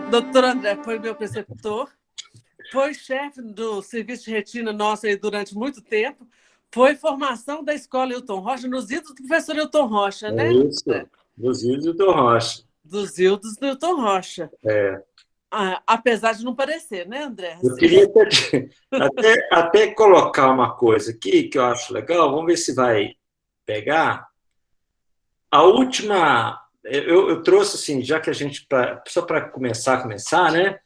Doutor André foi meu preceptor, foi chefe do serviço de retina nosso aí durante muito tempo, foi formação da escola Hilton Rocha, nos idos do professor Hilton Rocha, né? Isso, dos idos do Hilton Rocha. Dos idos do Hilton Rocha. É. Apesar de não parecer, né, André? Eu queria até colocar uma coisa aqui que eu acho legal, vamos ver se vai pegar. A última, eu trouxe assim, já que a gente, só para começar, né?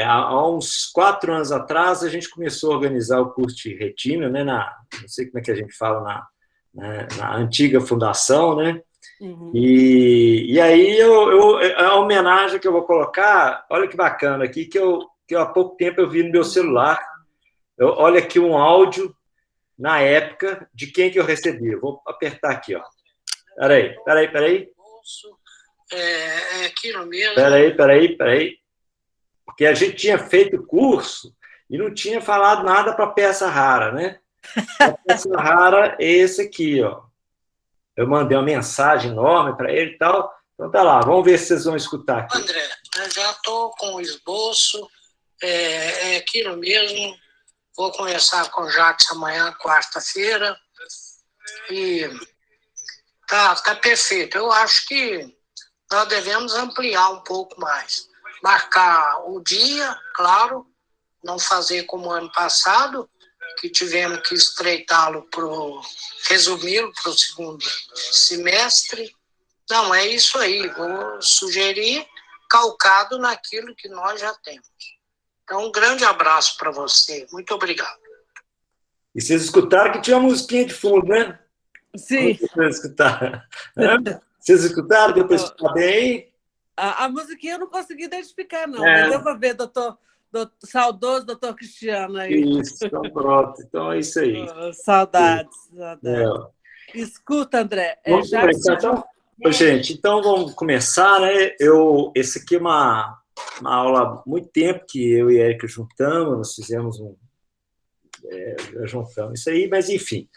Há uns 4 anos atrás, a gente começou a organizar o curso de retina, né? Não sei como é que a gente fala, na antiga fundação, né? Uhum. E aí, a homenagem que eu vou colocar, olha que bacana aqui, que há pouco tempo eu vi no meu celular. Olha aqui um áudio, na época, de quem que eu recebi. Eu vou apertar aqui, ó. Peraí. É aquilo mesmo. Peraí. Porque a gente tinha feito o curso e não tinha falado nada para peça rara, né? A peça rara é esse aqui, ó. Eu mandei uma mensagem enorme para ele e tal. Então tá lá, vamos ver se vocês vão escutar aqui. André, eu já estou com o esboço, é aquilo mesmo. Vou conversar com o Jacques amanhã, quarta-feira. E tá perfeito. Eu acho que nós devemos ampliar um pouco mais. Marcar o dia, claro, não fazer como ano passado, que tivemos que estreitá-lo resumi-lo para o segundo semestre. Não, é isso aí. Vou sugerir calcado naquilo que nós já temos. Então, um grande abraço para você. Muito obrigado. E vocês escutaram que tinha uma musiquinha de fundo, né? Sim. Vocês escutaram? Vocês escutaram? Deu para escutar bem? A musiquinha eu não consegui identificar, não. Mas deu para ver, saudoso doutor Cristiano aí. Isso, então pronto. Então é isso aí. Saudades. Escuta, André. Gente, então vamos começar, né? Esse aqui é uma aula há muito tempo que eu e a Érica juntamos, nós fizemos juntamos isso aí, mas enfim.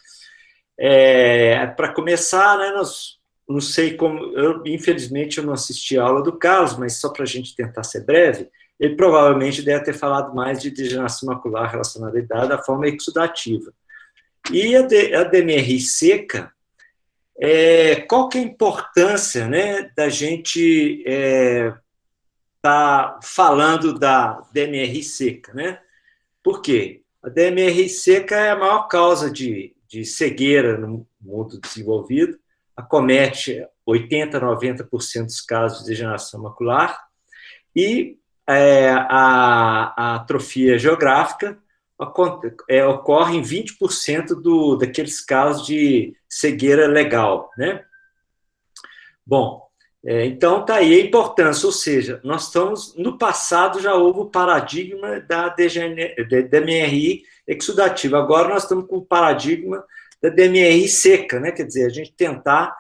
Para começar, né, não sei como, infelizmente eu não assisti a aula do Carlos, mas só para a gente tentar ser breve, ele provavelmente deve ter falado mais de degeneração macular relacionada à idade da forma exudativa. E a DMRI seca, qual que é a importância, né, da gente tá falando da DMRI seca, né? Por quê? A DMRI seca é a maior causa de cegueira no mundo desenvolvido, acomete 80% a 90% dos casos de degeneração macular, e a atrofia geográfica ocorre em 20% daqueles casos de cegueira legal, né? Bom, então está aí a importância, ou seja, nós estamos, no passado já houve o paradigma da DMRI exudativa, agora nós estamos com o paradigma da DMRI seca, né? Quer dizer, a gente tentar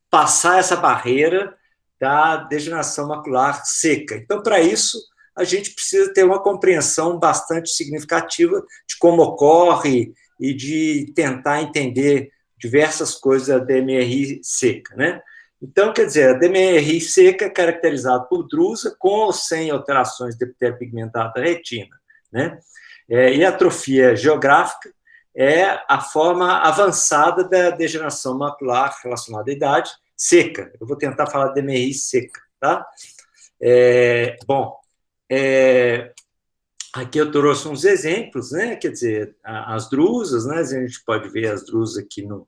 passar essa barreira da degeneração macular seca. Então, para isso, a gente precisa ter uma compreensão bastante significativa de como ocorre e de tentar entender diversas coisas da DMRI seca, né? Então, quer dizer, a DMRI seca é caracterizada por drusa com ou sem alterações de epitélio pigmentado da retina, né? E a atrofia geográfica é a forma avançada da degeneração macular relacionada à idade seca. Eu vou tentar falar de DMRI seca, tá? Aqui eu trouxe uns exemplos, né? Quer dizer, as drusas, né? A gente pode ver as drusas aqui no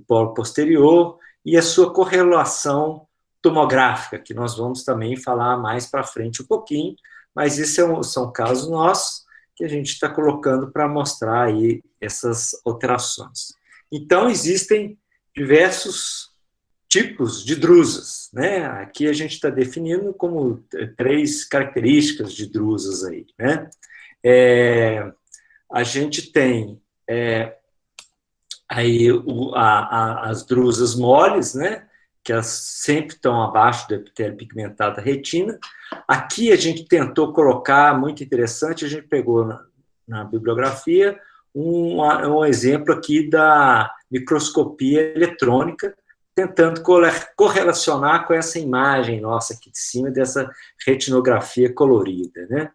polo posterior, e a sua correlação tomográfica, que nós vamos também falar mais para frente um pouquinho, mas isso são casos nossos que a gente está colocando para mostrar aí essas alterações. Então, existem diversos tipos de drusas, né? Aqui a gente está definindo como 3 características de drusas aí, né? A gente tem aí as drusas moles, né? Que elas sempre estão abaixo do epitélio pigmentado da retina. Aqui a gente tentou colocar, muito interessante, a gente pegou na bibliografia um exemplo aqui da microscopia eletrônica tentando correlacionar com essa imagem nossa aqui de cima, dessa retinografia colorida, né?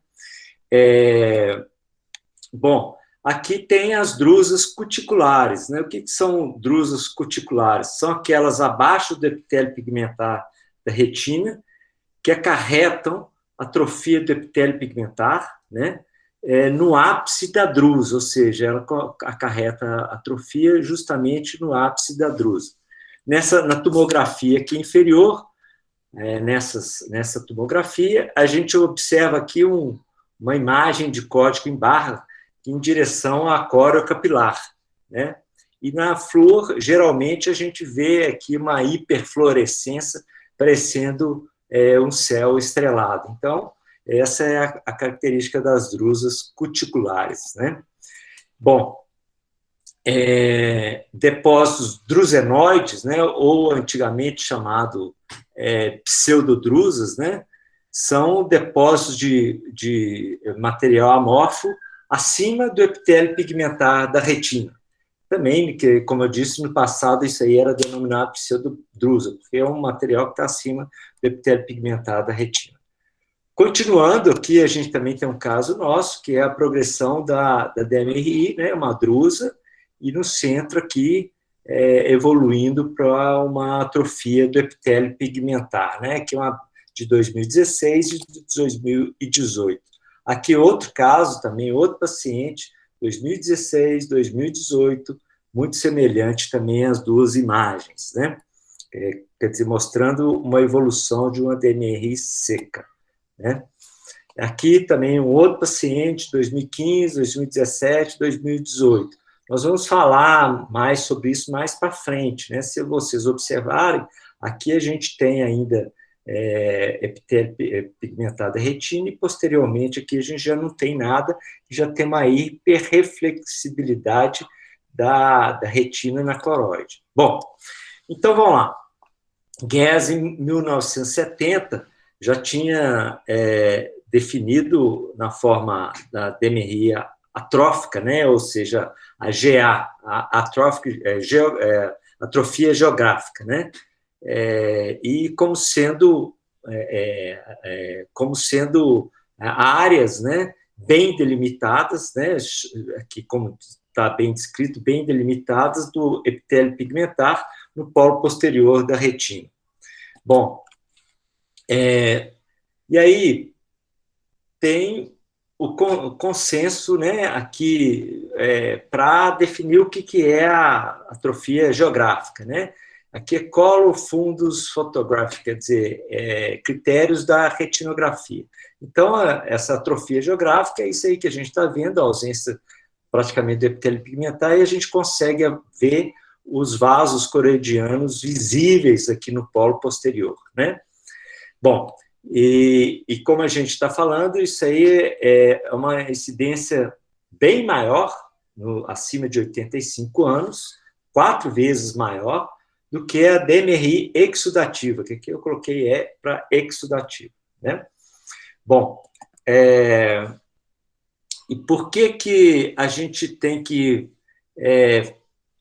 Bom, aqui tem as drusas cuticulares, né? O que são drusas cuticulares? São aquelas abaixo do epitélio pigmentar da retina, que acarretam atrofia do epitélio pigmentar, né? No ápice da drusa, ou seja, ela acarreta atrofia justamente no ápice da drusa. Na tomografia aqui inferior, nessa tomografia, a gente observa aqui uma imagem de código em barra em direção à córeo capilar, né? E na flor, geralmente, a gente vê aqui uma hiperfluorescência parecendo um céu estrelado. Então, essa é a característica das drusas cuticulares, né? Bom, depósitos drusenoides, né, ou antigamente chamado pseudodrusas, né, são depósitos de material amorfo acima do epitélio pigmentar da retina. Também, que, como eu disse, no passado isso aí era denominado pseudodrusa, porque é um material que está acima do epitélio pigmentar da retina. Continuando aqui, a gente também tem um caso nosso, que é a progressão da DMRI, né, uma drusa, e no centro aqui, evoluindo para uma atrofia do epitélio pigmentar, né, que é uma de 2016 e de 2018. Aqui outro caso também, outro paciente, 2016, 2018, muito semelhante também às duas imagens, né? Quer dizer, mostrando uma evolução de uma DMRI seca, né? Aqui também um outro paciente, 2015, 2017, 2018. Nós vamos falar mais sobre isso mais para frente, né? Se vocês observarem, aqui a gente tem ainda epitélio pigmentado da retina, e posteriormente aqui a gente já não tem nada, já tem uma hiperreflexibilidade da retina na coroide. Bom, então vamos lá. Guess, em 1970, já tinha definido na forma da DMRI atrófica, né, ou seja, a GA, atrofia geográfica, né, e como sendo áreas, né, bem delimitadas, né, aqui como está bem descrito, bem delimitadas do epitélio pigmentar no polo posterior da retina. Bom, e aí tem o consenso, né, aqui para definir o que é a atrofia geográfica, né? Aqui é Color Fundus Photographic, quer dizer, critérios da retinografia. Então, essa atrofia geográfica é isso aí que a gente está vendo, a ausência praticamente do epitélio pigmentar, e a gente consegue ver os vasos coroidianos visíveis aqui no polo posterior, né? Bom, e como a gente está falando, isso aí é uma incidência bem maior, acima de 85 anos, 4 vezes maior, do que a DMRI exudativa, que aqui eu coloquei para exudativa, né? Bom, e por que a gente tem que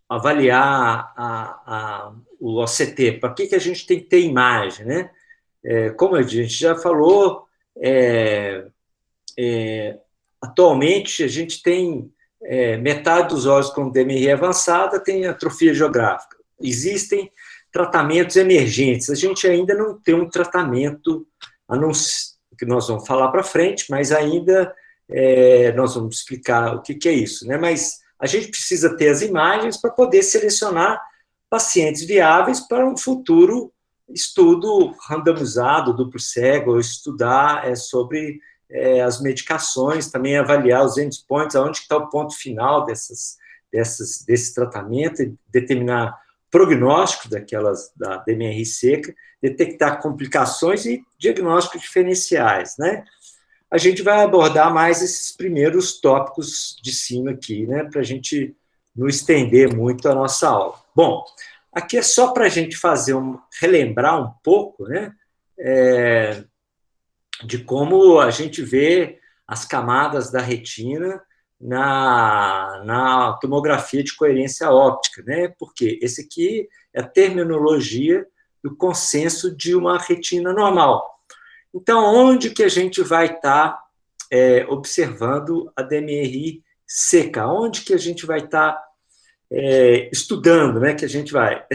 avaliar o OCT? Para que a gente tem que ter imagem, né? Como a gente já falou, atualmente a gente tem metade dos olhos com DMRI avançada tem atrofia geográfica. Existem tratamentos emergentes. A gente ainda não tem um tratamento, que nós vamos falar para frente, mas ainda nós vamos explicar o que é isso, né? Mas a gente precisa ter as imagens para poder selecionar pacientes viáveis para um futuro estudo randomizado, duplo cego, ou estudar sobre as medicações, também avaliar os endpoints, aonde está o ponto final desse tratamento, e determinar prognóstico da DMRI seca, detectar complicações e diagnósticos diferenciais, né? A gente vai abordar mais esses primeiros tópicos de cima aqui, né, para a gente não estender muito a nossa aula. Bom, aqui é só para a gente relembrar um pouco, né, de como a gente vê as camadas da retina na tomografia de coerência óptica, né? Porque esse aqui é a terminologia do consenso de uma retina normal. Então, onde que a gente vai estar observando a DMRI seca? Onde que a gente vai estar estudando, né? Que a gente vai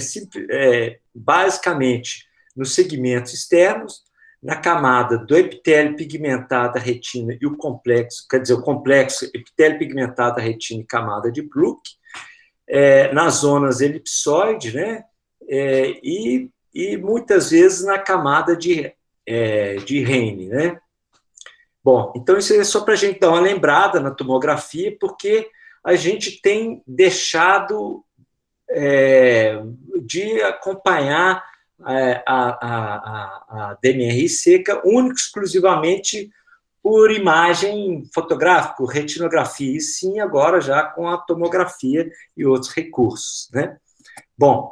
basicamente nos segmentos externos, na camada do epitélio pigmentado da retina e o complexo, quer dizer, o complexo epitélio pigmentado da retina e camada de Bruch, nas zonas elipsoide, né? E muitas vezes na camada de Heine, né? Bom, então isso é só para a gente dar uma lembrada na tomografia, porque a gente tem deixado de acompanhar a DMRI seca único exclusivamente por imagem fotográfica, por retinografia, e sim agora já com a tomografia e outros recursos, né? Bom,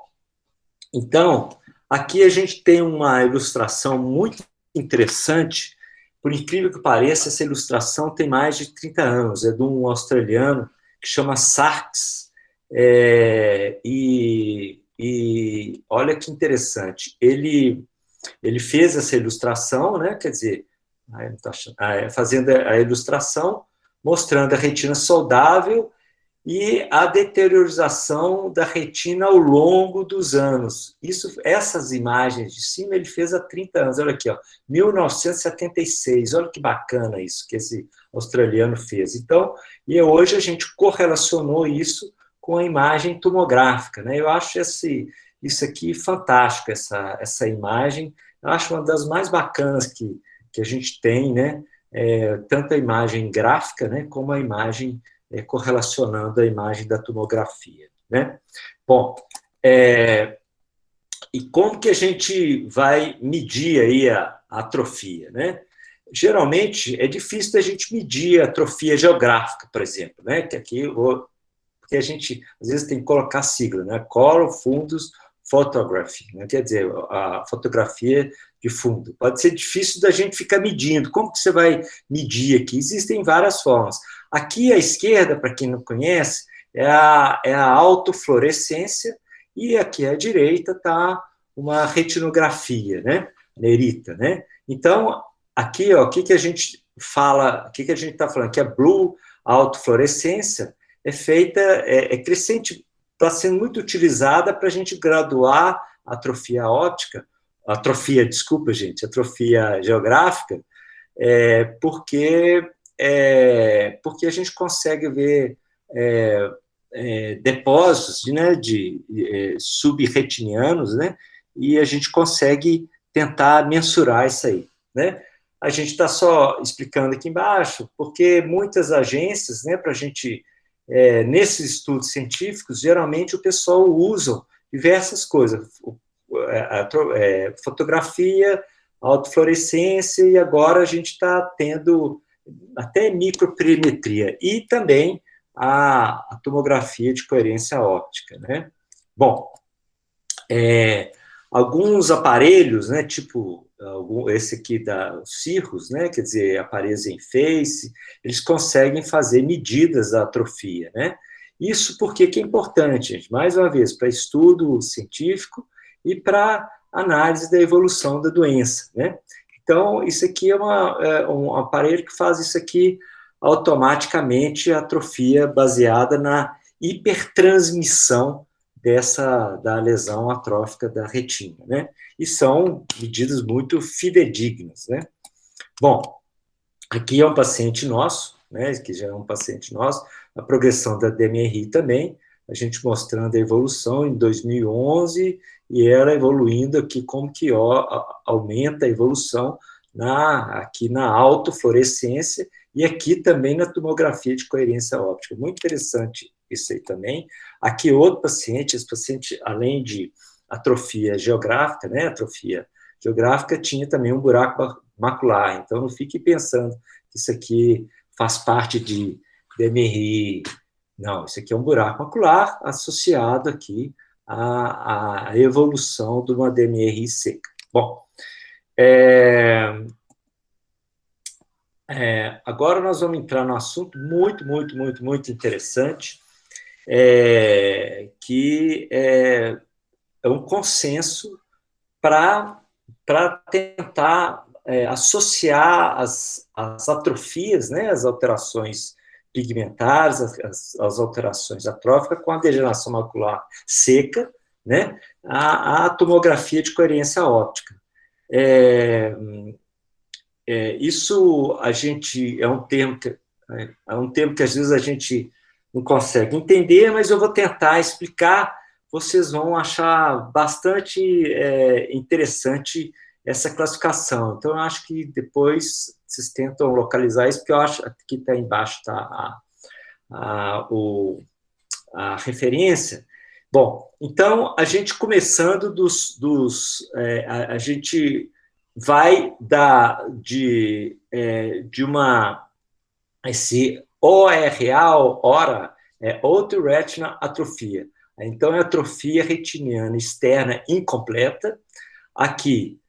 então, aqui a gente tem uma ilustração muito interessante. Por incrível que pareça, essa ilustração tem mais de 30 anos, é de um australiano que chama Sarkis, e olha que interessante, ele fez essa ilustração, né, quer dizer, fazendo a ilustração, mostrando a retina saudável e a deteriorização da retina ao longo dos anos. Essas imagens de cima ele fez há 30 anos, olha aqui, ó, 1976, olha que bacana isso que esse australiano fez. Então, e hoje a gente correlacionou isso com a imagem tomográfica, né? Eu acho isso aqui fantástico, essa imagem, eu acho uma das mais bacanas que a gente tem, né? Tanto a imagem gráfica, né, como a imagem correlacionando a imagem da tomografia, né? Bom, e como que a gente vai medir aí a atrofia, né? Geralmente é difícil da gente medir a atrofia geográfica, por exemplo, né? Que aqui porque a gente às vezes tem que colocar sigla, né? Color Fundus Photography, né? Quer dizer, a fotografia de fundo. Pode ser difícil da gente ficar medindo. Como que você vai medir aqui? Existem várias formas. Aqui à esquerda, para quem não conhece, é a autofluorescência, e aqui à direita está uma retinografia, né? Nerita, né? Então, aqui, ó, o que a gente fala, o que a gente está falando? Que a blue autofluorescência é feita, crescente, está sendo muito utilizada para a gente graduar a atrofia óptica, atrofia geográfica, porque a gente consegue ver depósitos, né, de subretinianos, né, e a gente consegue tentar mensurar isso aí, né? A gente está só explicando aqui embaixo, porque muitas agências, né, para a gente, nesses estudos científicos, geralmente o pessoal usa diversas coisas, fotografia, autofluorescência, e agora a gente está tendo até microperimetria, e também a tomografia de coerência óptica, né? Bom, alguns aparelhos, né, tipo esse aqui da Cirrus, né, quer dizer, aparelhos em face, eles conseguem fazer medidas da atrofia, né? Isso porque que é importante, gente, mais uma vez, para estudo científico e para análise da evolução da doença, né? Então, isso aqui é um aparelho que faz isso aqui automaticamente, a atrofia baseada na hipertransmissão da lesão atrófica da retina, né? E são medidas muito fidedignas, né? Bom, aqui é um paciente nosso, né? Que já é um paciente nosso, a progressão da DMRI também, a gente mostrando a evolução em 2011 e ela evoluindo aqui, como que aumenta a evolução aqui na autofluorescência e aqui também na tomografia de coerência óptica. Muito interessante isso aí também. Aqui outro paciente, esse paciente, além de atrofia geográfica, né, atrofia geográfica, tinha também um buraco macular. Então, não fique pensando que isso aqui faz parte de DMRI. Não, isso aqui é um buraco macular associado aqui à evolução de uma DMRI seca. Bom, Agora nós vamos entrar num assunto muito interessante, que é um consenso para tentar associar as atrofias, né, as alterações pigmentares, as alterações atróficas com a degeneração macular seca, né, a tomografia de coerência óptica. Isso a gente é um termo que às vezes a gente não consegue entender, mas eu vou tentar explicar. Vocês vão achar bastante interessante essa classificação. Então, eu acho que depois vocês tentam localizar isso, porque eu acho que está embaixo está a referência. Bom, então, a gente começando a gente vai de esse ORA, Outro Retina Atrofia. Então, é atrofia retiniana externa incompleta. Aqui,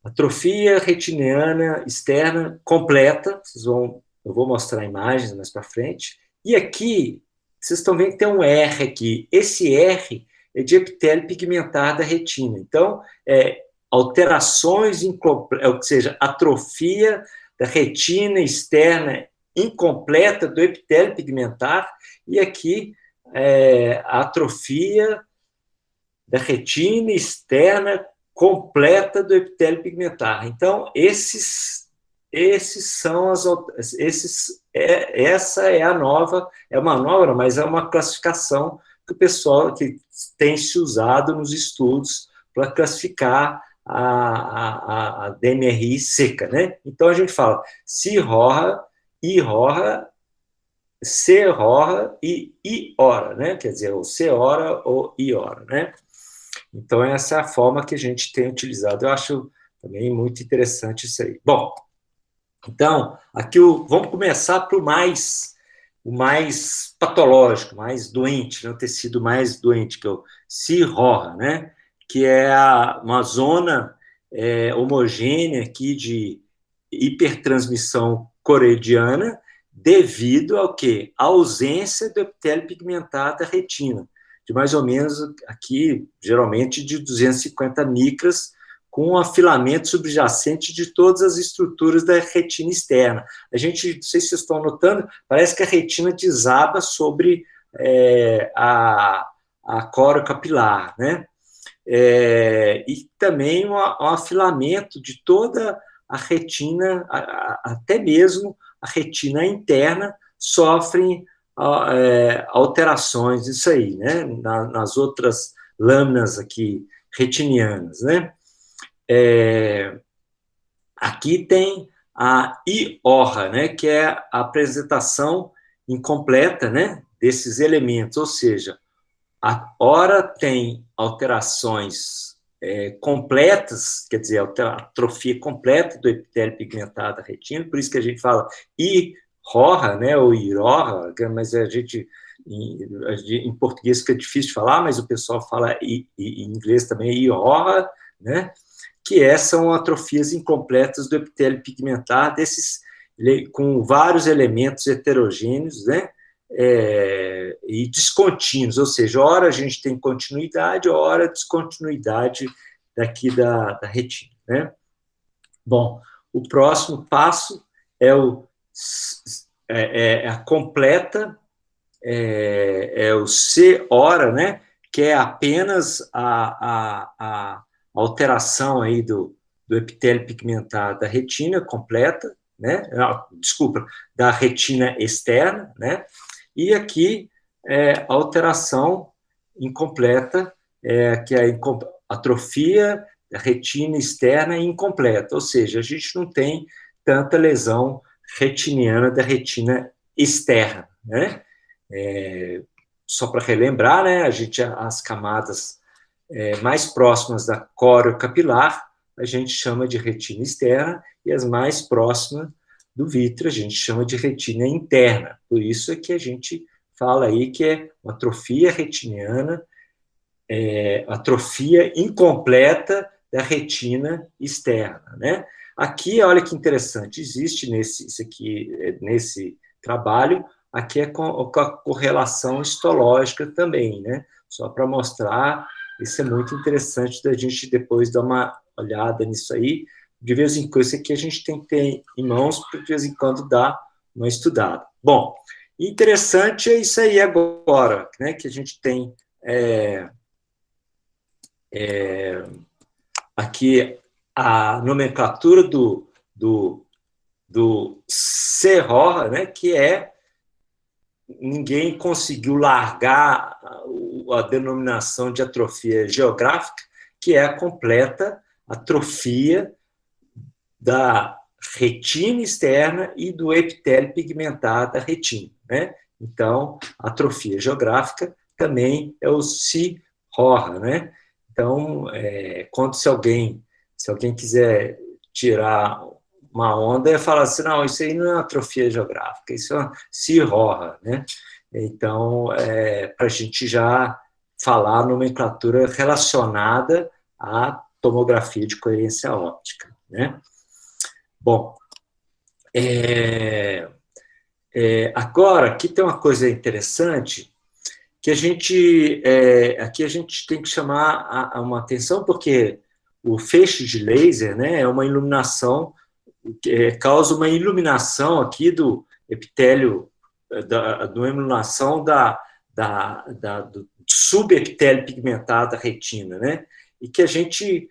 atrofia retiniana externa completa. Eu vou mostrar imagens mais para frente. E aqui, vocês estão vendo que tem um R aqui. Esse R é de epitélio pigmentar da retina. Então, alterações incompletas, ou seja, atrofia da retina externa incompleta do epitélio pigmentar, e aqui a atrofia da retina externa completa do epitélio pigmentar. Então, essa é uma nova, mas é uma classificação que o pessoal que tem se usado nos estudos para classificar a DMRI seca, né? Então, a gente fala CIRORA, IRORA, CRORA e IORA, né? Quer dizer, o CORA ou IORA, né? Então, essa é a forma que a gente tem utilizado. Eu acho também muito interessante isso aí. Bom, então, aqui vamos começar para o mais patológico, mais doente, né? O tecido mais doente, que é o CIRORA, né? Que é uma zona homogênea aqui de hipertransmissão coroidiana, devido ao quê? A ausência do epitélio pigmentar da retina, de mais ou menos aqui, geralmente de 250 micras, com um afilamento subjacente de todas as estruturas da retina externa. A gente, não sei se vocês estão notando, parece que a retina desaba sobre a coro capilar, né? E também um afilamento de toda a retina, até mesmo a retina interna sofre alterações, isso aí, né? Nas outras lâminas aqui retinianas, né? Aqui tem a IORA, né? Que é a apresentação incompleta, né? Desses elementos, ou seja, a hora tem alterações completas, quer dizer, atrofia completa do epitélio pigmentar da retina, por isso que a gente fala IRORA, né, ou IRORA, mas a gente, em português fica difícil de falar, mas o pessoal fala em inglês também IORA, né, que são atrofias incompletas do epitélio pigmentar, com vários elementos heterogêneos, né, e descontínuos, ou seja, ora a gente tem continuidade, ora descontinuidade daqui da retina, né? Bom, o próximo passo é a completa, o C-hora, né? Que é apenas a alteração aí do epitélio pigmentar da retina completa, né? Desculpa, da retina externa, né? E aqui a alteração incompleta, que é a atrofia da retina externa incompleta, ou seja, a gente não tem tanta lesão retiniana da retina externa, né? Só para relembrar, né? As camadas mais próximas da córeo capilar, a gente chama de retina externa, e as mais próximas do vítreo a gente chama de retina interna. Por isso é que a gente fala aí que é uma atrofia retiniana, atrofia incompleta da retina externa, né? Aqui, olha que interessante, existe nesse trabalho, aqui é com a correlação histológica também, né? Só para mostrar, isso é muito interessante da gente depois dar uma olhada nisso aí. De vez em quando, isso aqui a gente tem que ter em mãos, para de vez em quando dar uma estudada. Bom, interessante é isso aí agora, né? Que a gente tem aqui a nomenclatura do CROR, né? Que ninguém conseguiu largar a denominação de atrofia geográfica, que é a completa atrofia da retina externa e do epitélio pigmentado da retina, né? Então, a atrofia geográfica também é o CROR, né? Então, se alguém quiser tirar uma onda, falar assim, não, isso aí não é atrofia geográfica, isso é uma CROR, né? Então, para a gente já falar a nomenclatura relacionada à tomografia de coerência óptica, né? Bom, agora, aqui tem uma coisa interessante, que aqui a gente tem que chamar uma atenção, porque o feixe de laser, né, é uma iluminação, causa uma iluminação aqui do epitélio, uma iluminação do subepitélio pigmentado da retina, né, e que a gente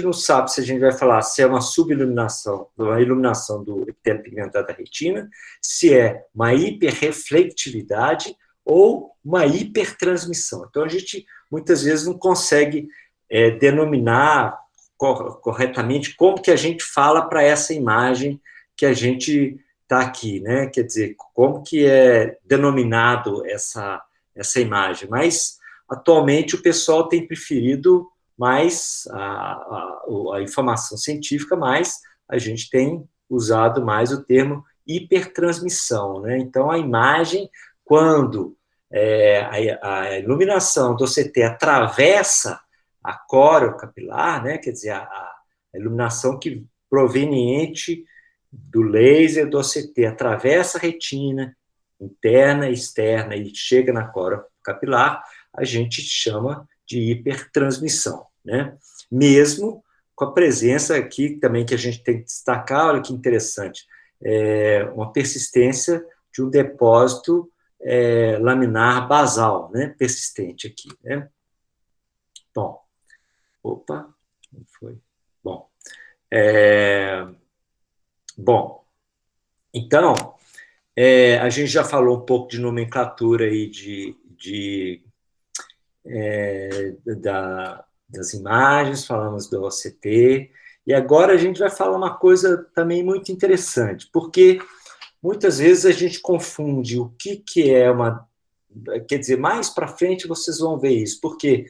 não sabe se a gente vai falar se é uma subiluminação, uma iluminação do epitélio pigmentado da retina, se é uma hiperreflectividade ou uma hipertransmissão. Então, a gente muitas vezes não consegue denominar corretamente como que a gente fala para essa imagem que a gente está aqui, né? Quer dizer, como que é denominado essa imagem. Mas, atualmente, o pessoal tem preferido mais a informação científica, mas a gente tem usado mais o termo hipertransmissão, né? Então, a imagem, quando a iluminação do OCT atravessa a córeo capilar, né? Quer dizer, a iluminação que proveniente do laser do OCT atravessa a retina interna e externa e chega na córeo capilar, a gente chama de hipertransmissão, né? Mesmo com a presença aqui também que a gente tem que destacar, olha que interessante, uma persistência de um depósito laminar basal, né? Persistente aqui, né? Bom, opa, não foi? Bom, bom, então, a gente já falou um pouco de nomenclatura aí das imagens, falamos do OCT, e agora a gente vai falar uma coisa também muito interessante, porque muitas vezes a gente confunde o que é uma... Quer dizer, mais para frente vocês vão ver isso, porque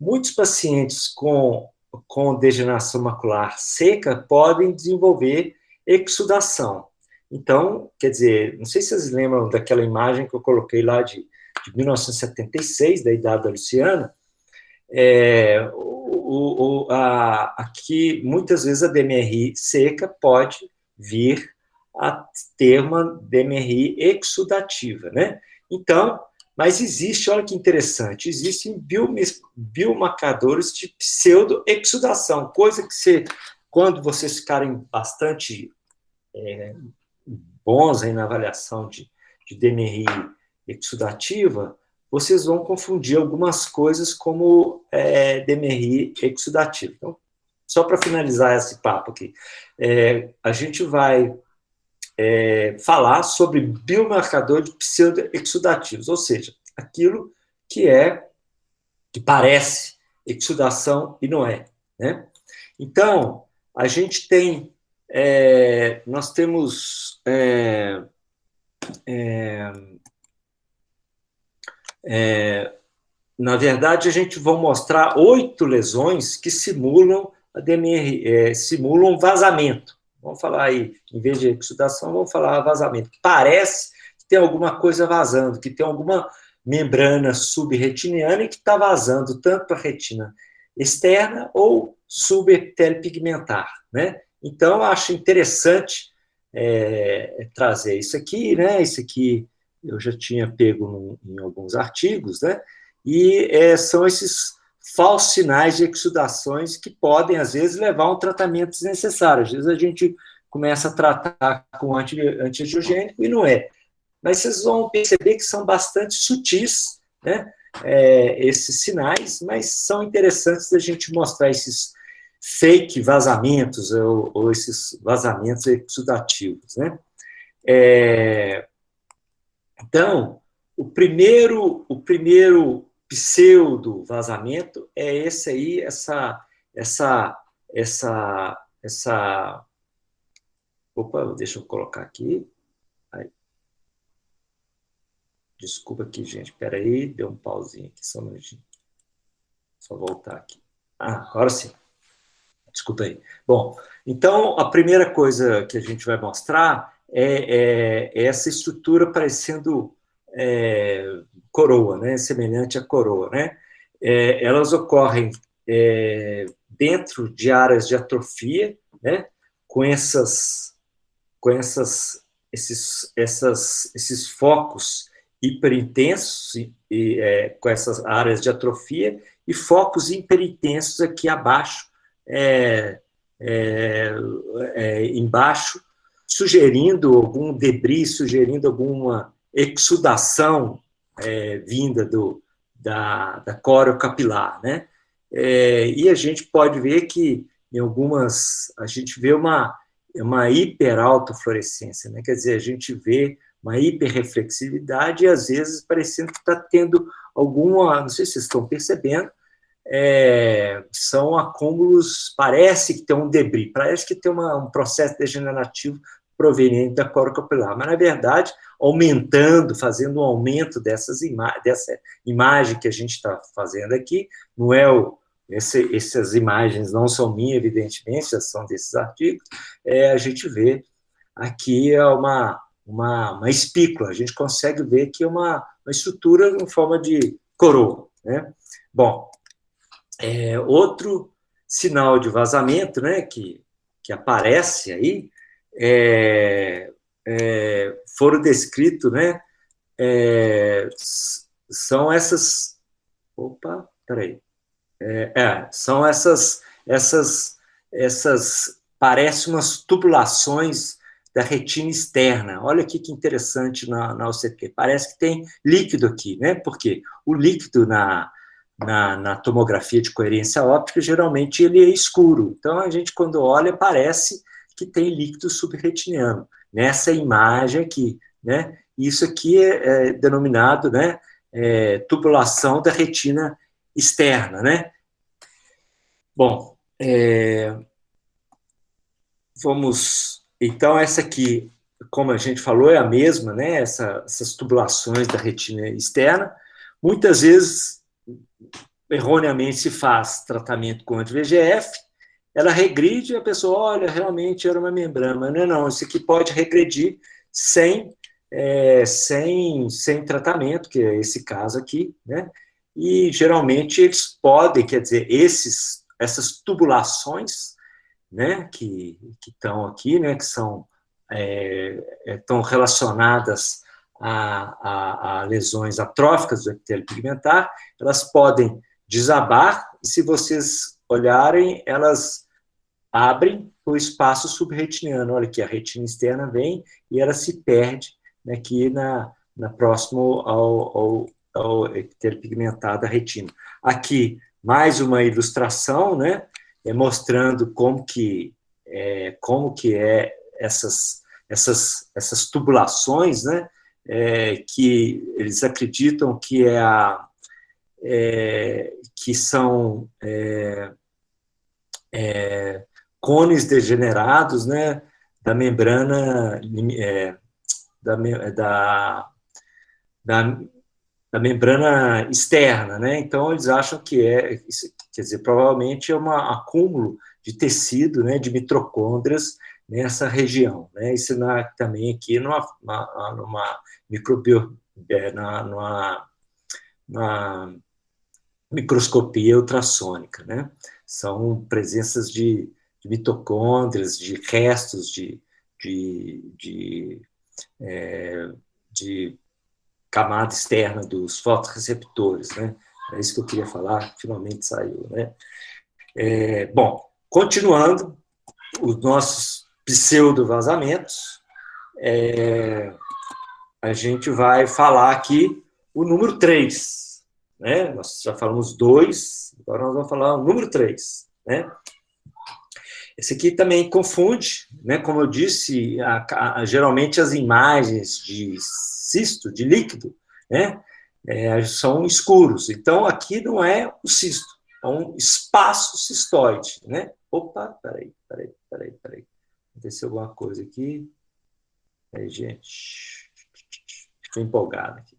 muitos pacientes com degeneração macular seca podem desenvolver exudação. Então, quer dizer, não sei se vocês lembram daquela imagem que eu coloquei lá de 1976, da idade da Luciana, aqui, muitas vezes, a DMRI seca pode vir a ter uma DMRI exudativa, né? Então, mas existe, olha que interessante, existem biomarcadores de pseudo-exudação, coisa que quando vocês ficarem bastante bons aí na avaliação de DMRI exudativa, vocês vão confundir algumas coisas como DMRI exudativo. Então, só para finalizar esse papo aqui, a gente vai falar sobre biomarcador de pseudo-exudativos, ou seja, aquilo que parece exudação e não é, né? Então, a gente tem, nós temos na verdade, a gente vai mostrar 8 lesões que simulam a DMR, simulam vazamento. Vamos falar aí, em vez de exudação, vamos falar vazamento. Parece que tem alguma coisa vazando, que tem alguma membrana subretiniana que está vazando tanto para a retina externa ou subepitélio pigmentar, né? Então, acho interessante trazer isso aqui, né? Isso aqui eu já tinha pego em alguns artigos, né? E são esses falsos sinais de exudações que podem, às vezes, levar a um tratamento desnecessário. Às vezes a gente começa a tratar com antiangiogênico e não é. Mas vocês vão perceber que são bastante sutis, né? Esses sinais, mas são interessantes da gente mostrar esses fake vazamentos ou esses vazamentos exudativos, né? Então, o primeiro pseudo vazamento é esse aí, opa, deixa eu colocar aqui. Aí. Desculpa aqui, gente, espera aí, deu um pauzinho aqui, só um minutinho. Só voltar aqui. Agora sim. Desculpa aí. Bom, então, a primeira coisa que a gente vai mostrar é essa estrutura parecendo coroa, né? Semelhante à coroa, né? Elas ocorrem dentro de áreas de atrofia, né? Com esses focos hiperintensos com essas áreas de atrofia e focos hiperintensos aqui abaixo, embaixo, sugerindo algum debris, sugerindo alguma exudação vinda da córeo capilar, né? E a gente pode ver que em algumas, a gente vê uma hiperautofluorescência, né? Quer dizer, a gente vê uma hiperreflexividade e às vezes parecendo que está tendo alguma, não sei se vocês estão percebendo, são acúmulos, parece que tem um debris, parece que tem um processo degenerativo proveniente da córeo capilar, mas na verdade, fazendo um aumento dessa imagem que a gente está fazendo aqui, não é essas imagens não são minhas, evidentemente, já são desses artigos, a gente vê aqui uma espícula, a gente consegue ver que é uma estrutura em forma de coroa, né? Bom, outro sinal de vazamento, né, que aparece aí, foram descritos, né, são essas... Opa, peraí. São essas parece umas tubulações da retina externa. Olha aqui que interessante na OCT. Parece que tem líquido aqui, né? Porque o líquido na tomografia de coerência óptica, geralmente ele é escuro. Então, a gente, quando olha, parece que tem líquido subretiniano. Nessa imagem aqui, né? Isso aqui é denominado, né, tubulação da retina externa, né? Bom, vamos... Então, essa aqui, como a gente falou, é a mesma, né? Essas tubulações da retina externa. Muitas vezes, erroneamente, se faz tratamento com anti-VEGF, ela regride e a pessoa, olha, realmente era uma membrana. Mas não, isso aqui pode regredir sem tratamento, que é esse caso aqui, né? E, geralmente, eles podem, quer dizer, essas tubulações, né, que estão aqui, né, que são estão relacionadas a lesões atróficas do epitélio pigmentar, elas podem desabar, e se vocês olharem, elas abrem o espaço subretiniano. Olha aqui, a retina externa vem e ela se perde, né, aqui próximo ao epitélio pigmentar da retina. Aqui, mais uma ilustração, né, mostrando como que essas tubulações, né, que eles acreditam que que são cones degenerados, né, da membrana da membrana externa, né? Então eles acham que quer dizer, provavelmente é um acúmulo de tecido, né, de mitocôndrias nessa região, né? Isso também aqui numa microscopia ultrassônica, né? São presenças de mitocôndrias, de restos de, de camada externa dos fotorreceptores, né? É isso que eu queria falar, finalmente saiu, né? Bom, continuando, os nossos pseudo-vazamentos, a gente vai falar aqui o número 3, né? Nós já falamos 2, agora nós vamos falar o número 3, né? Esse aqui também confunde, né? Como eu disse, geralmente as imagens de cisto, de líquido, né? São escuros. Então, aqui não é o cisto, é um espaço cistoide, né? Opa, peraí. Aconteceu alguma coisa aqui. Aí, gente, fiquei empolgado aqui.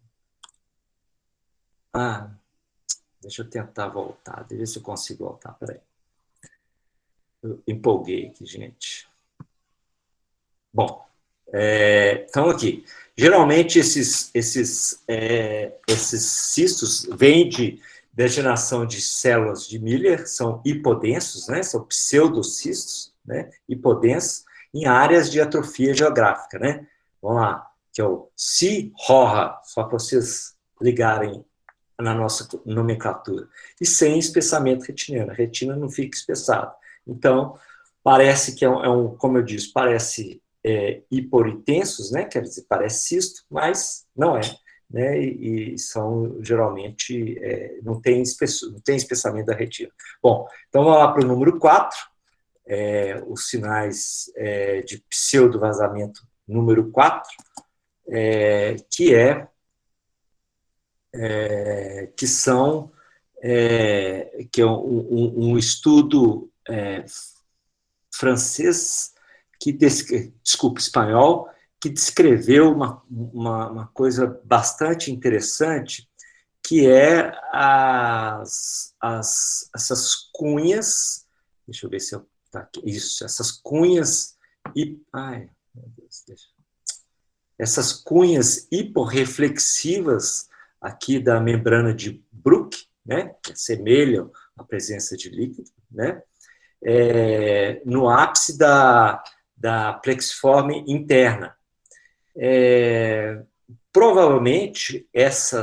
Deixa eu tentar voltar, deixa eu ver se eu consigo voltar, peraí. Eu empolguei aqui, gente. Bom, então aqui, geralmente esses cistos vêm de degeneração de células de Miller, são hipodensos, né? São pseudocistos, né? Hipodensos, em áreas de atrofia geográfica, né? Vamos lá, que é o CIRORA, só para vocês ligarem na nossa nomenclatura, e sem espessamento retiniano, a retina não fica espessada. Então, parece que como eu disse, parece hiporitensos, né? Quer dizer, parece cisto, mas não é, né? E são geralmente não tem espessamento da retina. Bom, então vamos lá para o número 4, os sinais de pseudo-vazamento número 4, que é um estudo francês, espanhol, que descreveu uma coisa bastante interessante, que é essas cunhas, deixa eu ver se eu tá aqui, isso, essas cunhas essas cunhas hiporreflexivas aqui da membrana de Bruch, né, que assemelham a presença de líquido, né, no ápice da plexiforme interna. Provavelmente, esse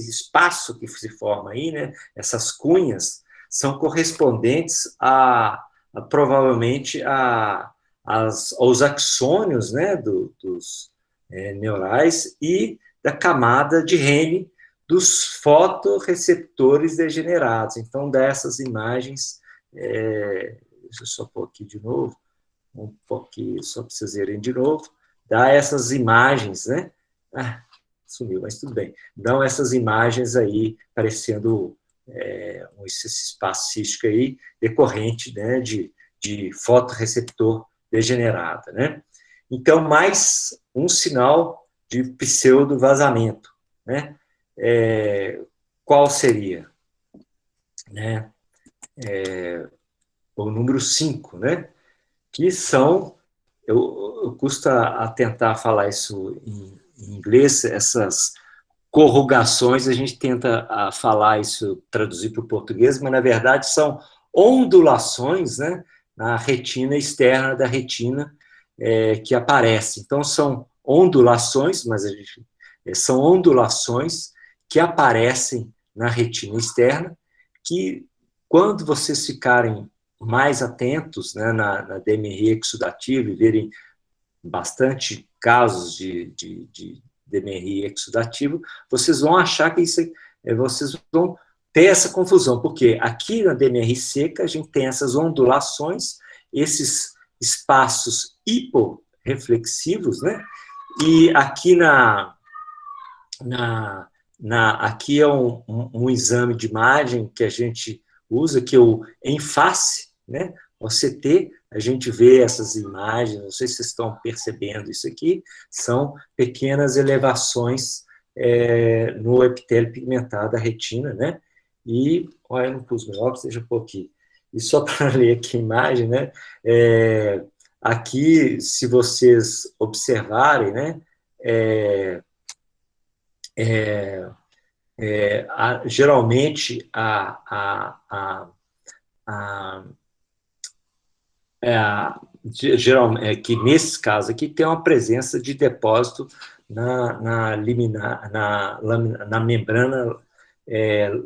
espaço que se forma aí, né, essas cunhas, são correspondentes provavelmente aos axônios, né, dos neurais e da camada de Henle dos fotorreceptores degenerados. Então, dessas imagens, deixa eu só pôr aqui de novo, um pouquinho, só para vocês verem de novo, dá essas imagens, né? Sumiu, mas tudo bem. Dão essas imagens aí, parecendo esse espaço cístico aí, decorrente, né, de fotorreceptor degenerada, né? Então, mais um sinal de pseudo-vazamento, né? Qual seria? Né? O número 5, né? Que são, eu custo a tentar falar isso em inglês, essas corrugações, a gente tenta falar isso, traduzir para o português, mas na verdade são ondulações, né, na retina externa da retina que aparecem. Então são ondulações, mas são ondulações que aparecem na retina externa, que quando vocês ficarem mais atentos, né, na DMRI exudativa e verem bastante casos de DMRI exudativo, vocês vão achar que isso, vocês vão ter essa confusão, porque aqui na DMRI seca a gente tem essas ondulações, esses espaços hiporreflexivos, né? E aqui aqui é um exame de imagem que a gente usa, que é o ENFACE, né? O CT, a gente vê essas imagens, não sei se vocês estão percebendo isso aqui, são pequenas elevações no epitélio pigmentado da retina, né? E, olha, eu não pus meu óculos, deixa eu pôr aqui. E só para ler aqui a imagem, né? Aqui, se vocês observarem, né? Geralmente, que nesse caso aqui tem uma presença de depósito na membrana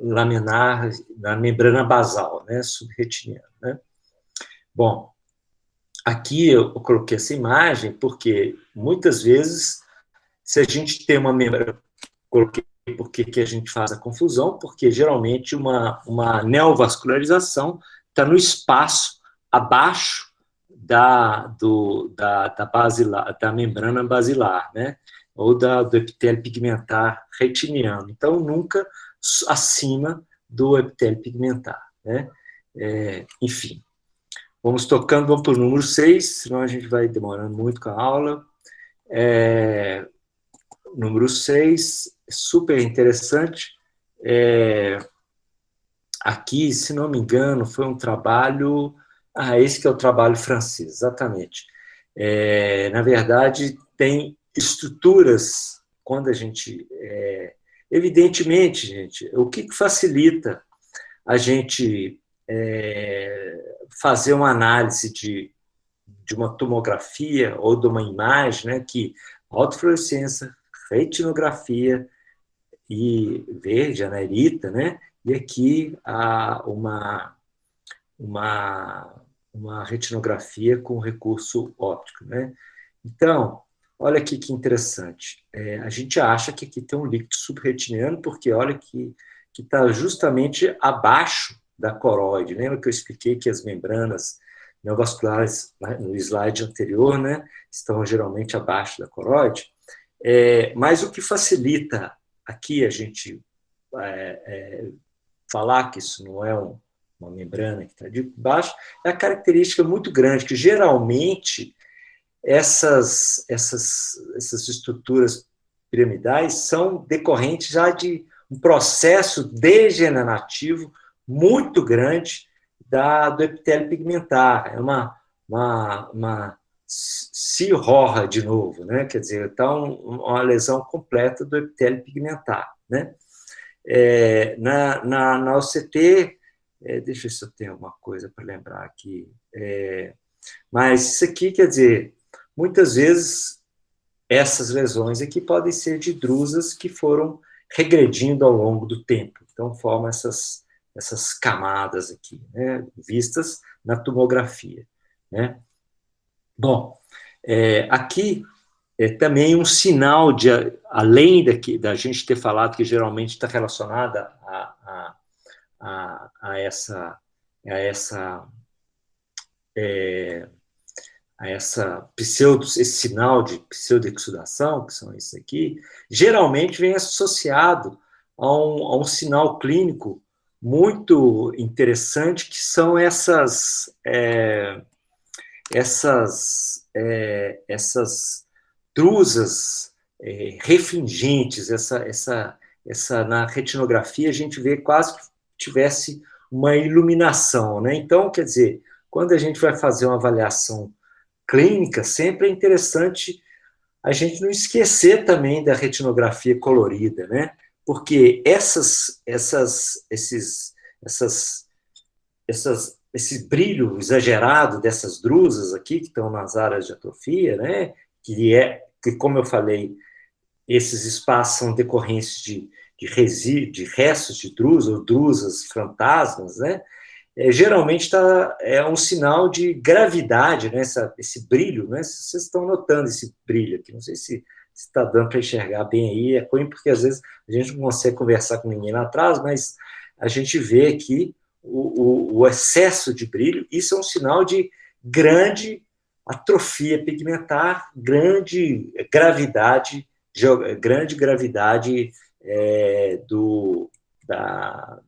laminar, na membrana basal, né, subretiniana, né? Bom, aqui eu coloquei essa imagem porque muitas vezes, se a gente tem uma membrana, coloquei porque que a gente faz a confusão, porque geralmente uma neovascularização está no espaço abaixo da membrana basilar, né? Ou do epitélio pigmentar retiniano. Então, nunca acima do epitélio pigmentar, né? Enfim, vamos tocando, vamos para o número 6, senão a gente vai demorando muito com a aula. Número 6, super interessante. Aqui, se não me engano, foi um trabalho... esse que é o trabalho francês, exatamente. Na verdade, tem estruturas, quando a gente... evidentemente, gente, o que facilita a gente fazer uma análise de uma tomografia ou de uma imagem, né, que autofluorescência, retinografia e verde, anerita, né, e aqui uma retinografia com recurso óptico, né? Então, olha aqui que interessante. A gente acha que aqui tem um líquido subretiniano, porque olha que está justamente abaixo da coroide. Lembra que eu expliquei que as membranas neovasculares no slide anterior, né, estão geralmente abaixo da coroide? Mas o que facilita aqui a gente falar que isso não é uma membrana que está de baixo, é a característica muito grande, que geralmente essas estruturas piramidais são decorrentes já de um processo degenerativo muito grande do epitélio pigmentar. É uma cirrorra de novo, né? Quer dizer, está uma lesão completa do epitélio pigmentar, né? Na OCT, deixa eu ver se eu tenho alguma coisa para lembrar aqui. Mas isso aqui, quer dizer, muitas vezes essas lesões aqui podem ser de drusas que foram regredindo ao longo do tempo. Então, formam essas camadas aqui, né, vistas na tomografia, né? Bom, aqui também um sinal de, além da gente ter falado que geralmente está relacionada a esse sinal de pseudoexudação, que são esses aqui, geralmente vem associado a um sinal clínico muito interessante, que são essas drusas refringentes. Na retinografia a gente vê quase que tivesse uma iluminação, né? Então, quer dizer, quando a gente vai fazer uma avaliação clínica, sempre é interessante a gente não esquecer também da retinografia colorida, né? Porque esse brilho exagerado dessas drusas aqui, que estão nas áreas de atrofia, né? Que, como eu falei, esses espaços são decorrentes de restos de drusas, ou drusas fantasmas, né? Geralmente é um sinal de gravidade, né? Esse brilho, né? Vocês estão notando esse brilho aqui, não sei se está dando para enxergar bem aí, é ruim porque às vezes a gente não consegue conversar com ninguém lá atrás, mas a gente vê aqui o excesso de brilho. Isso é um sinal de grande atrofia pigmentar, grande gravidade da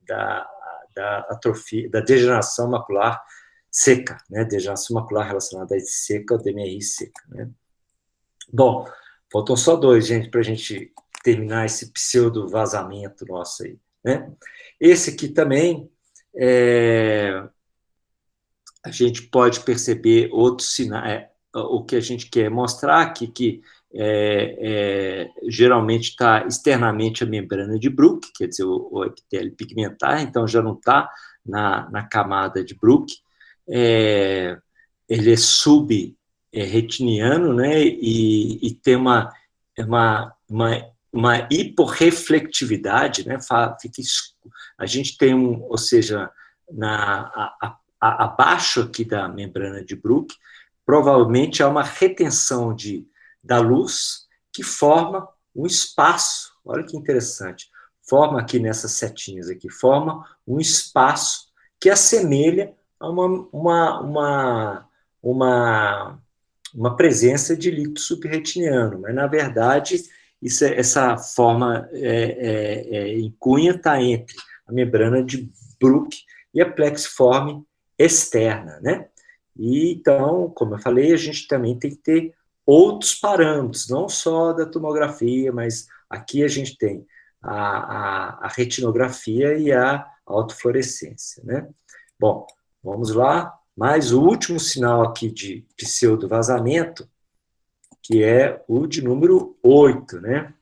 atrofia, da degeneração macular seca, né? Degeneração macular relacionada a seca, ou DMRI seca, né? Bom, faltam só 2, gente, para a gente terminar esse pseudo vazamento nosso aí, né? Esse aqui também, a gente pode perceber outros sinais. O que a gente quer mostrar aqui, que geralmente está externamente a membrana de Bruch, quer dizer, o epitélio pigmentar, então já não está na camada de Bruch. ele é subretiniano, né? E tem uma hiporreflectividade, né? A gente tem ou seja, abaixo aqui da membrana de Bruch, provavelmente há uma retenção da luz que forma um espaço. Olha que interessante. Forma aqui nessas setinhas aqui, forma um espaço que assemelha a uma presença de líquido subretiniano, mas na verdade essa forma em cunha está entre a membrana de Bruch e a plexiforme externa, né? E então, como eu falei, a gente também tem que ter outros parâmetros, não só da tomografia, mas aqui a gente tem a retinografia e a autofluorescência, né? Bom, vamos lá. Mais o último sinal aqui de pseudo-vazamento, que é o de número 8, né?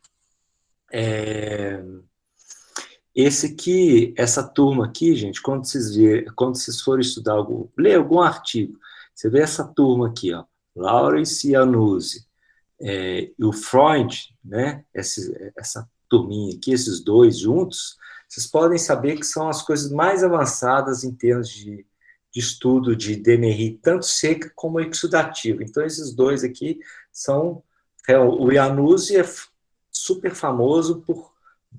Esse aqui, essa turma aqui, gente, quando vocês forem estudar ler algum artigo, você vê essa turma aqui, ó, Lawrence e Annuzzi, e o Freund, né? Essa turminha aqui, esses dois juntos, vocês podem saber que são as coisas mais avançadas em termos de estudo de DMRI, tanto seca como exudativa. Então, esses dois aqui são... O Iannuzzi é super famoso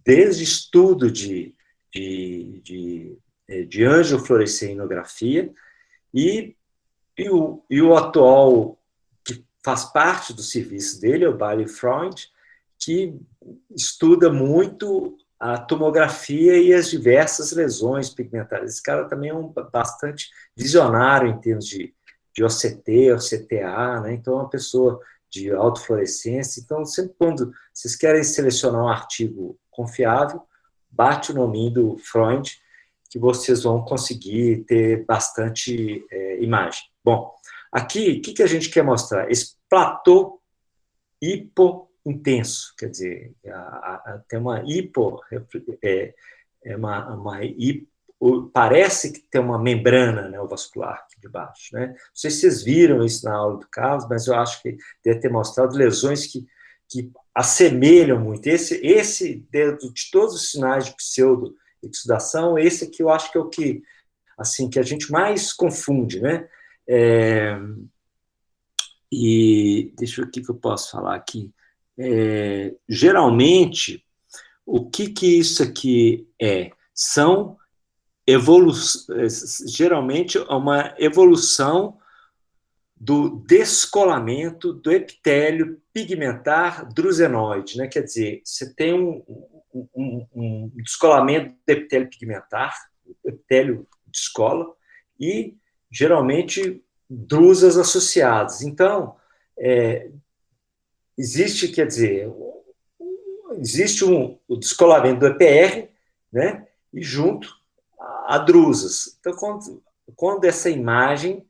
desde estudo de angiofluorescenografia e o atual, que faz parte do serviço dele, é o Barry Freund, que estuda muito a tomografia e as diversas lesões pigmentares. Esse cara também é bastante visionário em termos de OCT, OCTA, né? Então é uma pessoa de autofluorescência. Então, sempre quando vocês querem selecionar um artigo confiável, bate o nome do Freund, que vocês vão conseguir ter bastante imagem. Bom, aqui, o que a gente quer mostrar? Esse platô hipointenso, quer dizer, tem uma parece que tem uma membrana neovascular aqui de baixo, né? Não sei se vocês viram isso na aula do Carlos, mas eu acho que deve ter mostrado lesões que assemelham muito. Esse de todos os sinais de pseudo-exudação, esse aqui eu acho que é o que, assim, que a gente mais confunde, né? E deixa eu ver o que eu posso falar aqui. Geralmente, o que isso aqui é? Geralmente é uma evolução do descolamento do epitélio pigmentar drusenoide, né? Quer dizer, você tem um descolamento do epitélio pigmentar, o epitélio descola, e geralmente drusas associadas. Então, existe, quer dizer, existe o descolamento do EPR, né? E junto a drusas. Então, quando essa imagem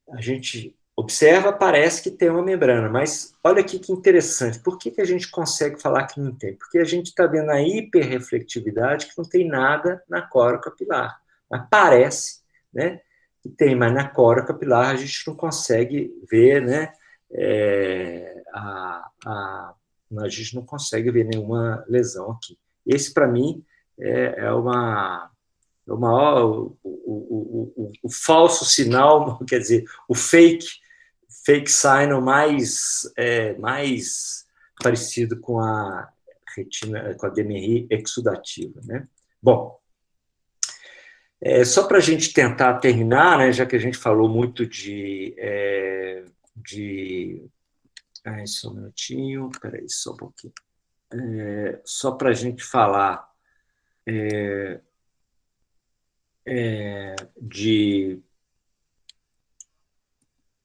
a gente observa, parece que tem uma membrana, mas olha aqui que interessante. Por que a gente consegue falar que não tem? Porque a gente está vendo a hiperreflectividade que não tem nada na coro capilar. Mas parece, né, que tem, mas na coro capilar a gente não consegue ver, né, a gente não consegue ver nenhuma lesão aqui. Esse, para mim, é o falso sinal, quer dizer, o fake sign mais parecido com a retina, com a DMRI exudativa, né? Bom, só para a gente tentar terminar, né, já que a gente falou muito só um minutinho, peraí, só um pouquinho. Só para a gente falar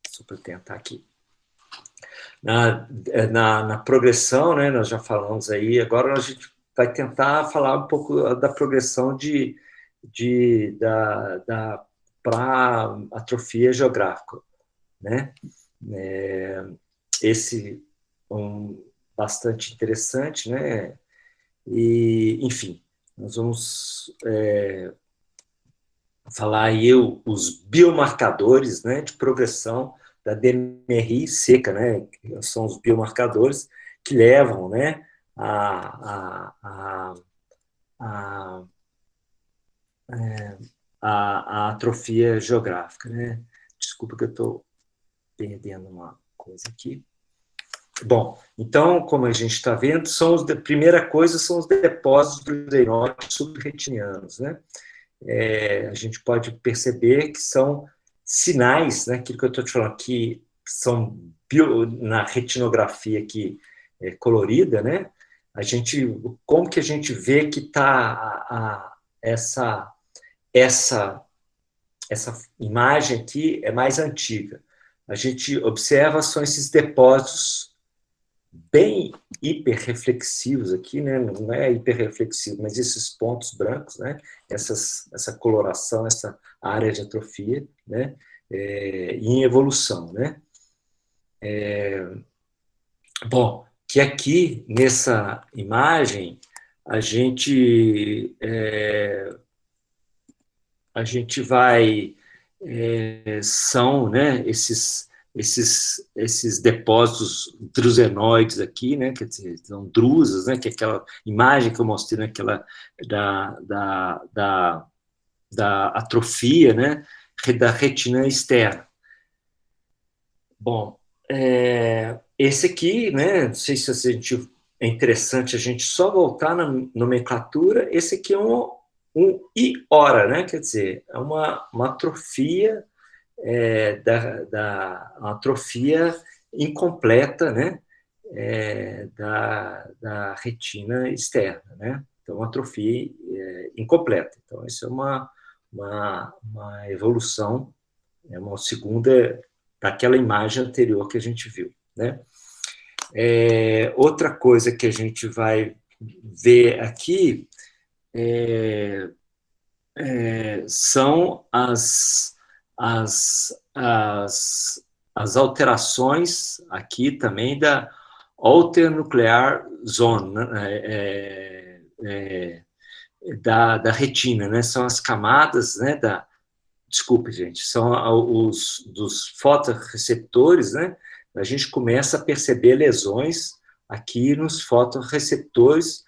só para tentar aqui. Na progressão, né, nós já falamos aí, agora a gente vai tentar falar um pouco da progressão para atrofia geográfica, né? Esse bastante interessante, né? E, enfim, nós vamos falar aí os biomarcadores, né, de progressão da DMRI seca, né, que são os biomarcadores que levam, né, a, a, a atrofia geográfica, né? Desculpa que eu estou perdendo uma coisa aqui. Bom, então, como a gente está vendo, a primeira coisa são os depósitos drusenóides subretinianos, né? A gente pode perceber que são sinais, né, aquilo que eu estou te falando, que são na retinografia aqui colorida, né? Como que a gente vê que está essa imagem aqui é mais antiga. A gente observa são esses depósitos bem hiperreflexivos aqui, né? Não é hiperreflexivo, mas esses pontos brancos, né? Essa coloração, essa área de atrofia, né? Em evolução, né? Bom, que aqui nessa imagem a gente vai são, né? Esses depósitos drusenoides aqui, né, quer dizer, são drusas, né, que é aquela imagem que eu mostrei, naquela da atrofia, né, da retina externa. Bom, esse aqui, né, não sei se é interessante a gente só voltar na nomenclatura, esse aqui é um IORA, né, quer dizer, é uma atrofia uma atrofia incompleta, né, da retina externa, né? Então, uma atrofia incompleta. Então, isso é uma evolução, uma segunda daquela imagem anterior que a gente viu, né? Outra coisa que a gente vai ver aqui são as alterações aqui também da Alter Nuclear Zone, né, da retina, né? São as camadas, né, desculpe, gente, são dos fotorreceptores, né? A gente começa a perceber lesões aqui nos fotorreceptores,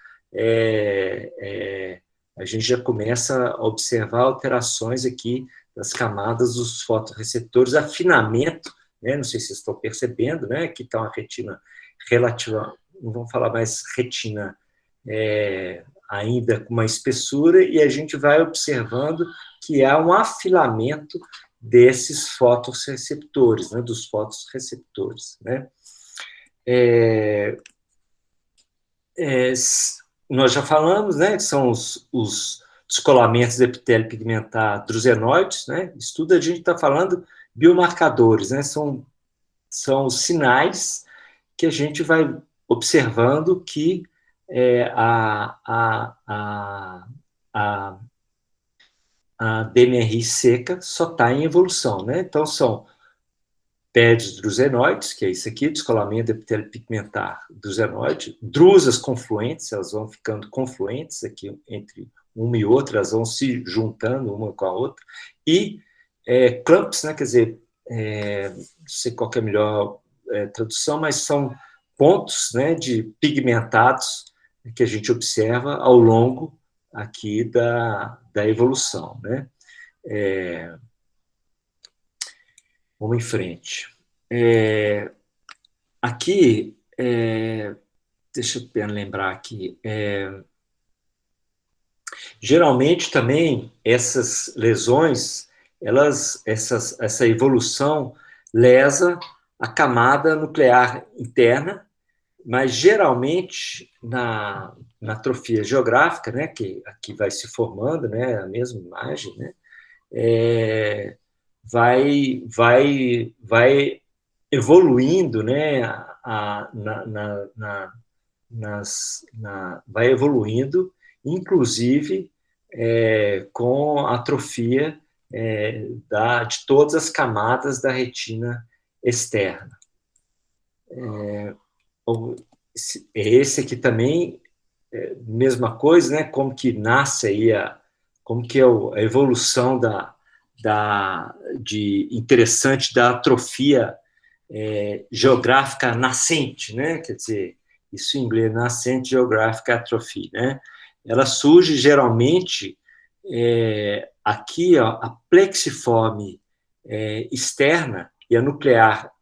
a gente já começa a observar alterações aqui das camadas dos fotorreceptores, afinamento, né? Não sei se vocês estão percebendo, né? Aqui está uma retina relativa, não vamos falar mais retina ainda com uma espessura, e a gente vai observando que há um afilamento desses fotorreceptores, né? Dos fotorreceptores, né? Nós já falamos, né, que são os descolamentos do epitélio pigmentar drusenoides, né? Isso tudo a gente está falando biomarcadores, né? São sinais que a gente vai observando que a DMRI seca só está em evolução, né? Então, são PEDs drusenoides, que é isso aqui, descolamento do epitélio pigmentar drusenoide, drusas confluentes, elas vão ficando confluentes aqui entre uma e outra, elas vão se juntando uma com a outra, e clumps, né, quer dizer, não sei qual é a melhor tradução, mas são pontos, né, de pigmentados que a gente observa ao longo aqui da evolução, né? Vamos em frente. Aqui, deixa eu lembrar aqui, geralmente também essas lesões, essa evolução lesa a camada nuclear interna, mas geralmente na atrofia geográfica, né, que aqui vai se formando, né, a mesma imagem, né, vai evoluindo, né, vai evoluindo, inclusive com a atrofia de todas as camadas da retina externa. Esse aqui também, mesma coisa, né, como que nasce aí como que é a evolução interessante da atrofia geográfica nascente, né? Quer dizer, isso em inglês, nascente geographic atrophy, né? Ela surge geralmente aqui, ó, a plexiforme externa e a nuclear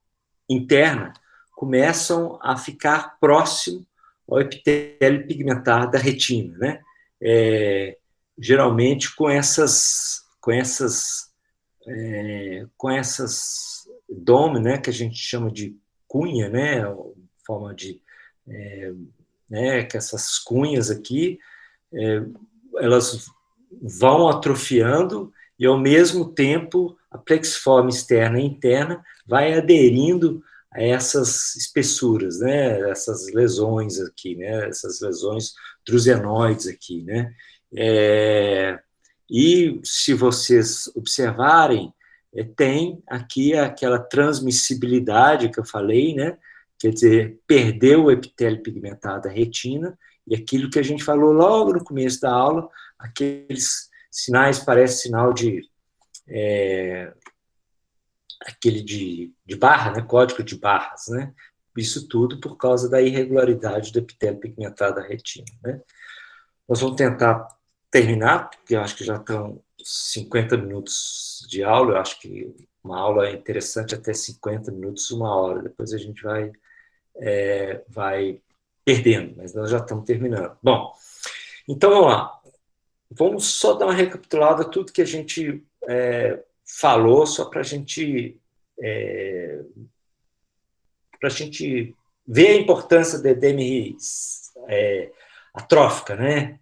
interna começam a ficar próximo ao epitélio pigmentar da retina, né? Geralmente com essas dome, né, que a gente chama de cunha, né, forma de, né, que essas cunhas aqui, elas vão atrofiando e ao mesmo tempo a plexiforme externa e interna vai aderindo a essas espessuras, né, essas lesões aqui, né, essas lesões drusenoides aqui, né. E se vocês observarem, tem aqui aquela transmissibilidade que eu falei, né? Quer dizer, perdeu o epitélio pigmentado da retina, e aquilo que a gente falou logo no começo da aula, aqueles sinais, parece sinal de aquele de barra, né? Código de barras, né? Isso tudo por causa da irregularidade do epitélio pigmentado da retina, né? Nós vamos tentar terminar, porque eu acho que já estão 50 minutos de aula, eu acho que uma aula é interessante até 50 minutos, uma hora, depois a gente vai perdendo, mas nós já estamos terminando. Bom, então vamos lá. Vamos só dar uma recapitulada tudo que a gente falou, só para a gente ver a importância da DMRI atrófica, né?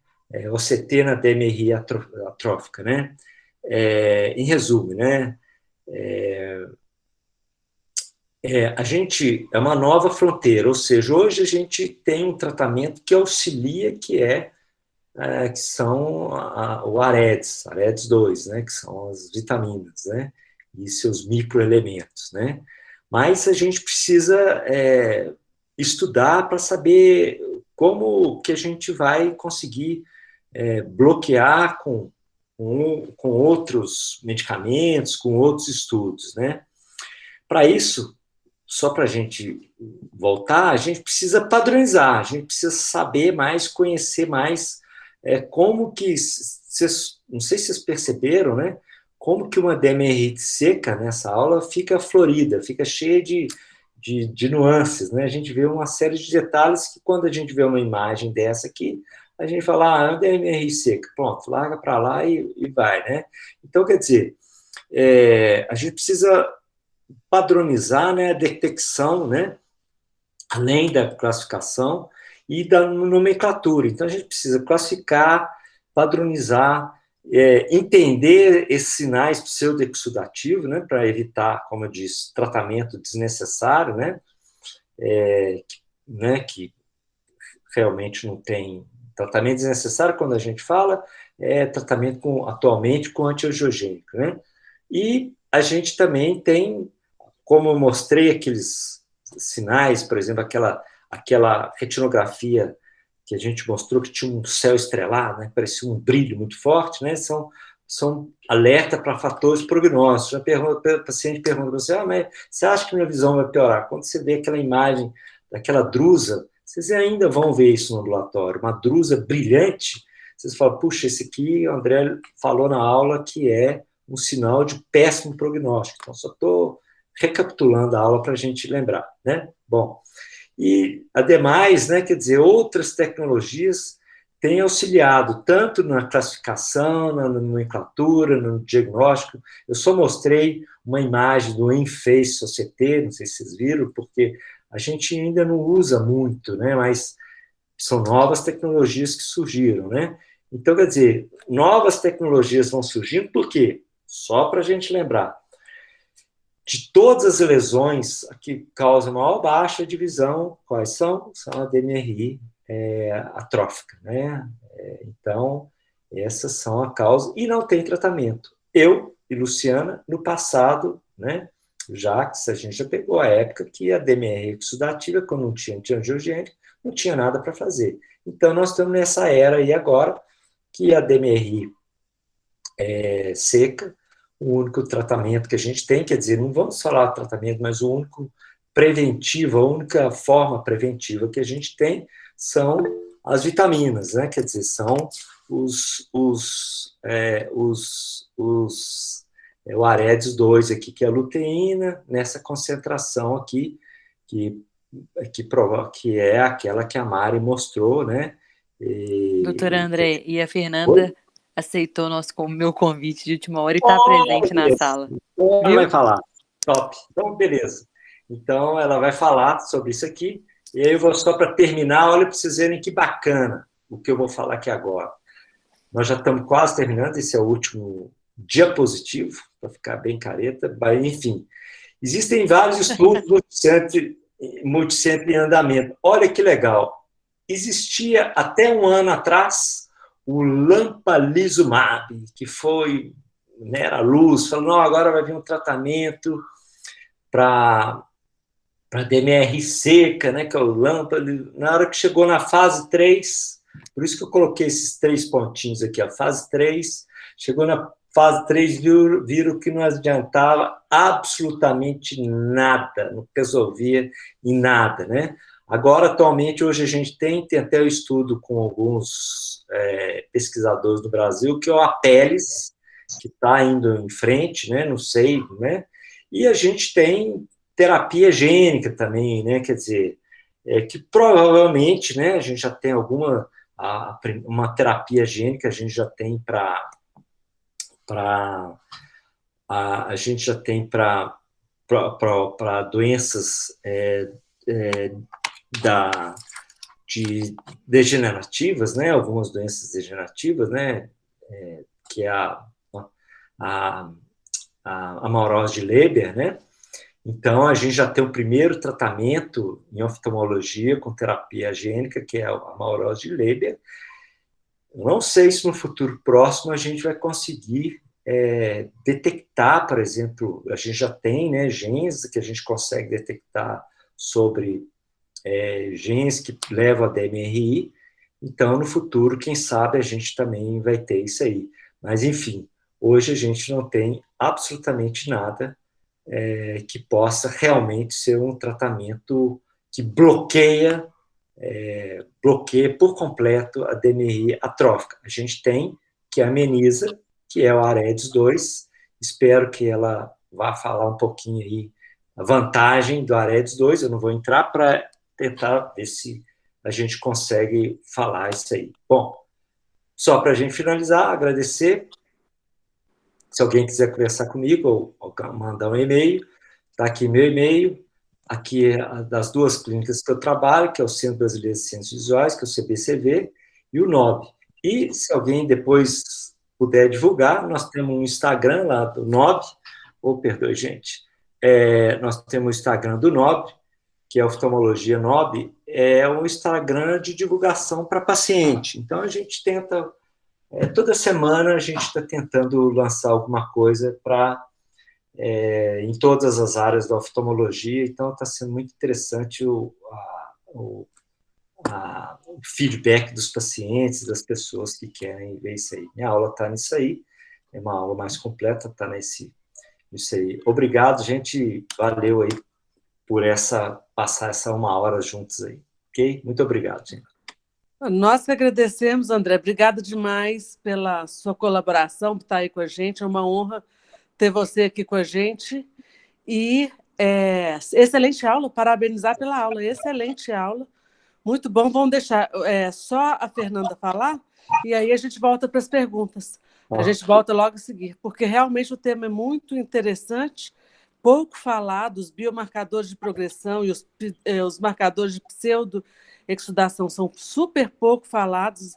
OCT na DMRI atrófica, né? Em resumo, né? A gente é uma nova fronteira, ou seja, hoje a gente tem um tratamento que auxilia, que são o AREDS 2, né? Que são as vitaminas, né? E seus microelementos, né? Mas a gente precisa estudar para saber como que a gente vai conseguir bloquear com outros medicamentos, com outros estudos, né? Para isso, só para a gente voltar, a gente precisa padronizar, a gente precisa saber mais, conhecer mais como que, não sei se vocês perceberam, né? Como que uma DMRI seca nessa aula fica florida, fica cheia de nuances, né? A gente vê uma série de detalhes que quando a gente vê uma imagem dessa aqui, a gente fala, é uma DMRI seca, pronto, larga para lá e vai, né? Então, quer dizer, a gente precisa padronizar, né, a detecção, né, além da classificação e da nomenclatura. Então, a gente precisa classificar, padronizar, entender esses sinais pseudoexudativos, né, para evitar, como eu disse, tratamento desnecessário, né, que realmente não tem tratamento desnecessário. Quando a gente fala, tratamento atualmente com antiangiogênico, né, e a gente também tem, como eu mostrei aqueles sinais, por exemplo, aquela retinografia que a gente mostrou que tinha um céu estrelado, né, parecia um brilho muito forte, né, são alerta para fatores prognósticos. O paciente pergunta para você, mas você acha que minha visão vai piorar? Quando você vê aquela imagem daquela drusa, vocês ainda vão ver isso no ambulatório, uma drusa brilhante, vocês falam, puxa, esse aqui, o André falou na aula que é um sinal de péssimo prognóstico. Então, só estou recapitulando a aula para a gente lembrar, né? Bom, e, ademais, né, quer dizer, outras tecnologias têm auxiliado tanto na classificação, na nomenclatura, no diagnóstico. Eu só mostrei uma imagem do InFace OCT, não sei se vocês viram, porque a gente ainda não usa muito, né, mas são novas tecnologias que surgiram, né? Então, quer dizer, novas tecnologias vão surgindo, por quê? Só para a gente lembrar, de todas as lesões que causam maior baixa de visão, quais são? São a DMRI atrófica, né? Então, essas são a causa, e não tem tratamento. Eu e Luciana, no passado, né, a gente já pegou a época que a DMRI exudativa, quando não tinha antiangiogênico, não tinha nada para fazer. Então, nós estamos nessa era aí agora, que a DMRI seca, o único tratamento que a gente tem, quer dizer, não vamos falar tratamento, mas o único preventivo, a única forma preventiva que a gente tem são as vitaminas, né? Quer dizer, são o Aedes 2 aqui, que é a luteína, nessa concentração aqui, que é aquela que a Mari mostrou, né? Doutora André, e a Fernanda aceitou meu convite de última hora e está presente na sala. Então ela vai falar. Top. Então, beleza. Então, ela vai falar sobre isso aqui. E aí eu vou só para terminar, olha para vocês verem que bacana o que eu vou falar aqui agora. Nós já estamos quase terminando, esse é o último diapositivo, para ficar bem careta. Mas, enfim, existem vários estudos multicentro em andamento. Olha que legal. Existia até um ano atrás o lampalizumab, que foi, né, era luz, falou, não, agora vai vir um tratamento para DMR seca, né, que é o lampalizumab. Na hora que chegou na fase 3, por isso que eu coloquei esses 3 pontinhos aqui, a fase 3, chegou na fase 3, viram que não adiantava absolutamente nada, não resolvia em nada, né? Agora, atualmente, hoje a gente tem até o estudo com alguns pesquisadores do Brasil, que é o Apellis, que está indo em frente, né? Não sei, né? E a gente tem terapia gênica também, né? Quer dizer, que provavelmente, né? A gente já tem uma terapia gênica, a gente já tem para doenças degenerativas, né? Algumas doenças degenerativas, né? Que é a amaurose de Leber, né? Então, a gente já tem o primeiro tratamento em oftalmologia com terapia gênica, que é a amaurose de Leber. Eu não sei se no futuro próximo a gente vai conseguir detectar, por exemplo, a gente já tem, né, genes que a gente consegue detectar sobre genes que levam a DMRI, então no futuro, quem sabe, a gente também vai ter isso aí. Mas, enfim, hoje a gente não tem absolutamente nada que possa realmente ser um tratamento que bloqueia por completo a DMRI atrófica. A gente tem que ameniza, que é o Aedes 2, espero que ela vá falar um pouquinho aí a vantagem do Aedes 2, eu não vou entrar para tentar ver se a gente consegue falar isso aí. Bom, só para a gente finalizar, agradecer. Se alguém quiser conversar comigo ou mandar um e-mail, está aqui meu e-mail, aqui das 2 clínicas que eu trabalho, que é o Centro Brasileiro de Ciências Visuais, que é o CBCV, e o NOB. E se alguém depois puder divulgar, nós temos um Instagram lá do NOB, perdoe, gente, nós temos o Instagram do NOB, que é Oftalmologia NOB, é um Instagram de divulgação para paciente. Então, a gente tenta, toda semana, a gente está tentando lançar alguma coisa em todas as áreas da oftalmologia, então está sendo muito interessante o feedback dos pacientes, das pessoas que querem ver isso aí. Minha aula está nisso aí, é uma aula mais completa, está nisso aí. Obrigado, gente, valeu aí por passar essa 1 hora juntos aí, ok? Muito obrigado, gente. Nós que agradecemos, André, obrigado demais pela sua colaboração, por estar aí com a gente, é uma honra ter você aqui com a gente, e excelente aula, parabenizar pela aula, excelente aula, muito bom, vamos deixar só a Fernanda falar, e aí a gente volta para as perguntas, a gente volta logo a seguir, porque realmente o tema é muito interessante, pouco falado, os biomarcadores de progressão e os marcadores de pseudo-exudação são super pouco falados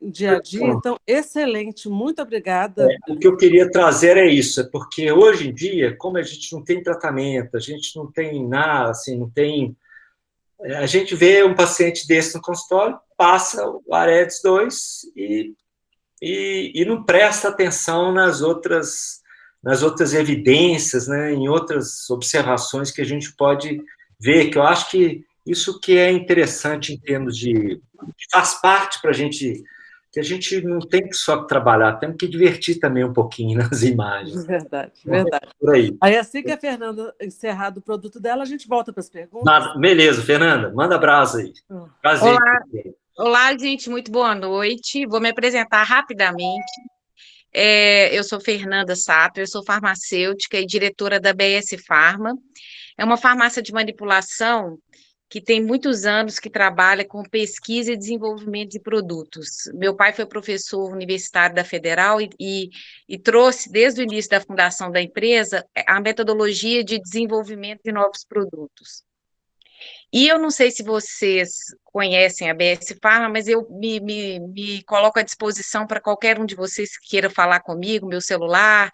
dia a dia, então, excelente, muito obrigada. O que eu queria trazer é isso, porque hoje em dia, como a gente não tem tratamento, a gente não tem nada, assim, não tem... A gente vê um paciente desse no consultório, passa o Aedes 2 e não presta atenção nas outras evidências, né, em outras observações que a gente pode ver, que eu acho que isso que é interessante em termos faz parte para a gente que a gente não tem que só trabalhar, temos que divertir também um pouquinho nas imagens. Verdade, verdade. Por aí. Aí, assim que a Fernanda encerrar do produto dela, a gente volta para as perguntas. Mas, beleza, Fernanda, manda abraço aí. Prazer. Olá, olá, gente, muito boa noite. Vou me apresentar rapidamente. Eu sou Fernanda Sato, eu sou farmacêutica e diretora da BS Farma. É uma farmácia de manipulação que tem muitos anos que trabalha com pesquisa e desenvolvimento de produtos. Meu pai foi professor universitário da Federal e trouxe, desde o início da fundação da empresa, a metodologia de desenvolvimento de novos produtos. E eu não sei se vocês conhecem a BS Pharma, mas eu me coloco à disposição para qualquer um de vocês que queira falar comigo, meu celular,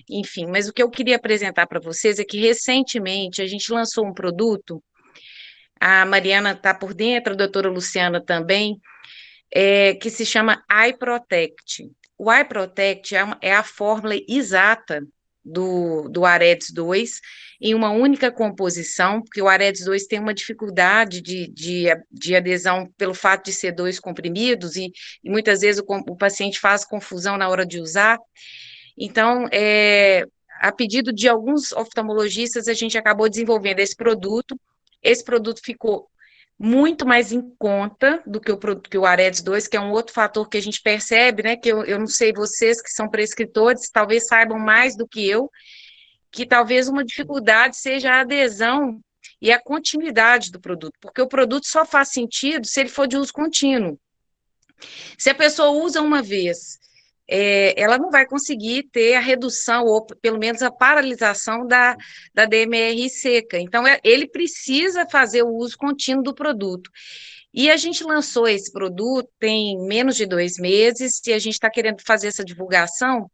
enfim. Mas o que eu queria apresentar para vocês é que, recentemente, a gente lançou um produto, a Mariana está por dentro, a doutora Luciana também, que se chama iProtect. O iProtect é a fórmula exata do Aredes 2 em uma única composição, porque o Aredes 2 tem uma dificuldade de adesão pelo fato de ser 2 comprimidos, e muitas vezes o paciente faz confusão na hora de usar. Então, a pedido de alguns oftalmologistas, a gente acabou desenvolvendo esse produto. Esse produto ficou muito mais em conta do que o Aredes 2, que é um outro fator que a gente percebe, né, que eu não sei, vocês que são prescritores, talvez saibam mais do que eu, que talvez uma dificuldade seja a adesão e a continuidade do produto, porque o produto só faz sentido se ele for de uso contínuo. Se a pessoa usa uma vez, ela não vai conseguir ter a redução, ou pelo menos a paralisação da DMR seca. Então, ele precisa fazer o uso contínuo do produto. E a gente lançou esse produto tem menos de 2 meses, e a gente está querendo fazer essa divulgação,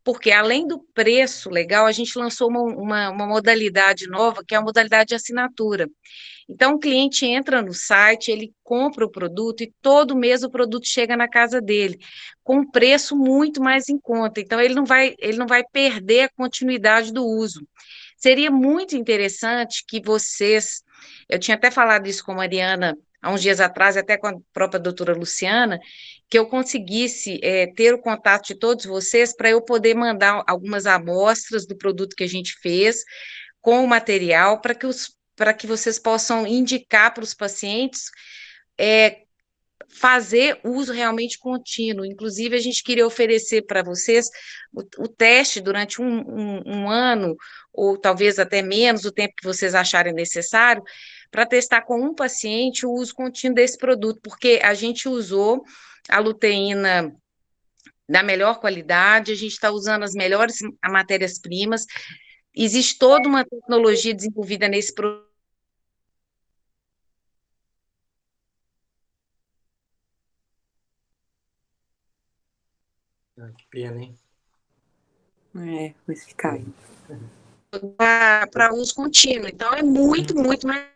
porque além do preço legal, a gente lançou uma modalidade nova, que é a modalidade de assinatura. Então, o cliente entra no site, ele compra o produto e todo mês o produto chega na casa dele, com um preço muito mais em conta. Então, ele não vai perder a continuidade do uso. Seria muito interessante que vocês, eu tinha até falado isso com a Mariana há uns dias atrás, até com a própria doutora Luciana, que eu conseguisse ter o contato de todos vocês para eu poder mandar algumas amostras do produto que a gente fez, com o material, para que vocês possam indicar para os pacientes fazer uso realmente contínuo. Inclusive, a gente queria oferecer para vocês o teste durante um ano, ou talvez até menos, o tempo que vocês acharem necessário, para testar com um paciente o uso contínuo desse produto, porque a gente usou a luteína da melhor qualidade, a gente está usando as melhores matérias-primas, existe toda uma tecnologia desenvolvida nesse produto. Que pena, hein? Mas cai. Para uso contínuo. Então, é muito, muito mais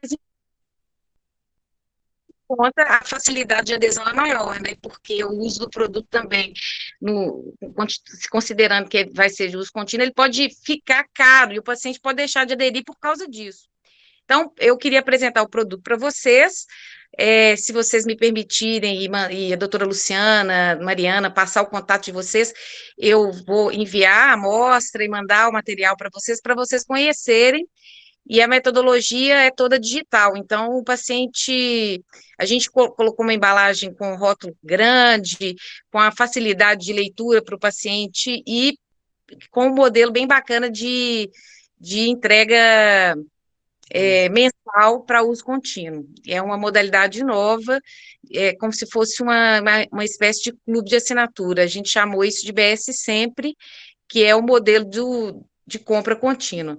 conta, a facilidade de adesão é maior, né? Porque o uso do produto também, considerando que vai ser de uso contínuo, ele pode ficar caro e o paciente pode deixar de aderir por causa disso. Então, eu queria apresentar o produto para vocês. Se vocês me permitirem, e a doutora Luciana, Mariana, passar o contato de vocês, eu vou enviar a amostra e mandar o material para vocês conhecerem. E a metodologia é toda digital, então o paciente, a gente colocou uma embalagem com rótulo grande, com a facilidade de leitura para o paciente e com um modelo bem bacana de entrega mensal para uso contínuo. É uma modalidade nova, como se fosse uma espécie de clube de assinatura. A gente chamou isso de BS Sempre, que é o modelo de compra contínua.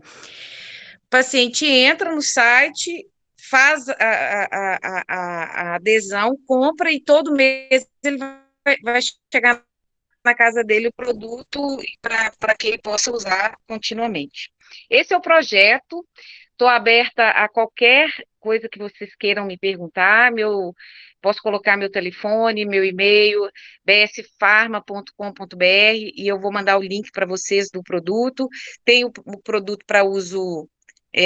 O paciente entra no site, faz a adesão, compra, e todo mês ele vai chegar na casa dele o produto para que ele possa usar continuamente. Esse é o projeto. Estou aberta a qualquer coisa que vocês queiram me perguntar. Posso colocar meu telefone, meu e-mail, bsfarma.com.br, e eu vou mandar o link para vocês do produto. Tem o produto para uso,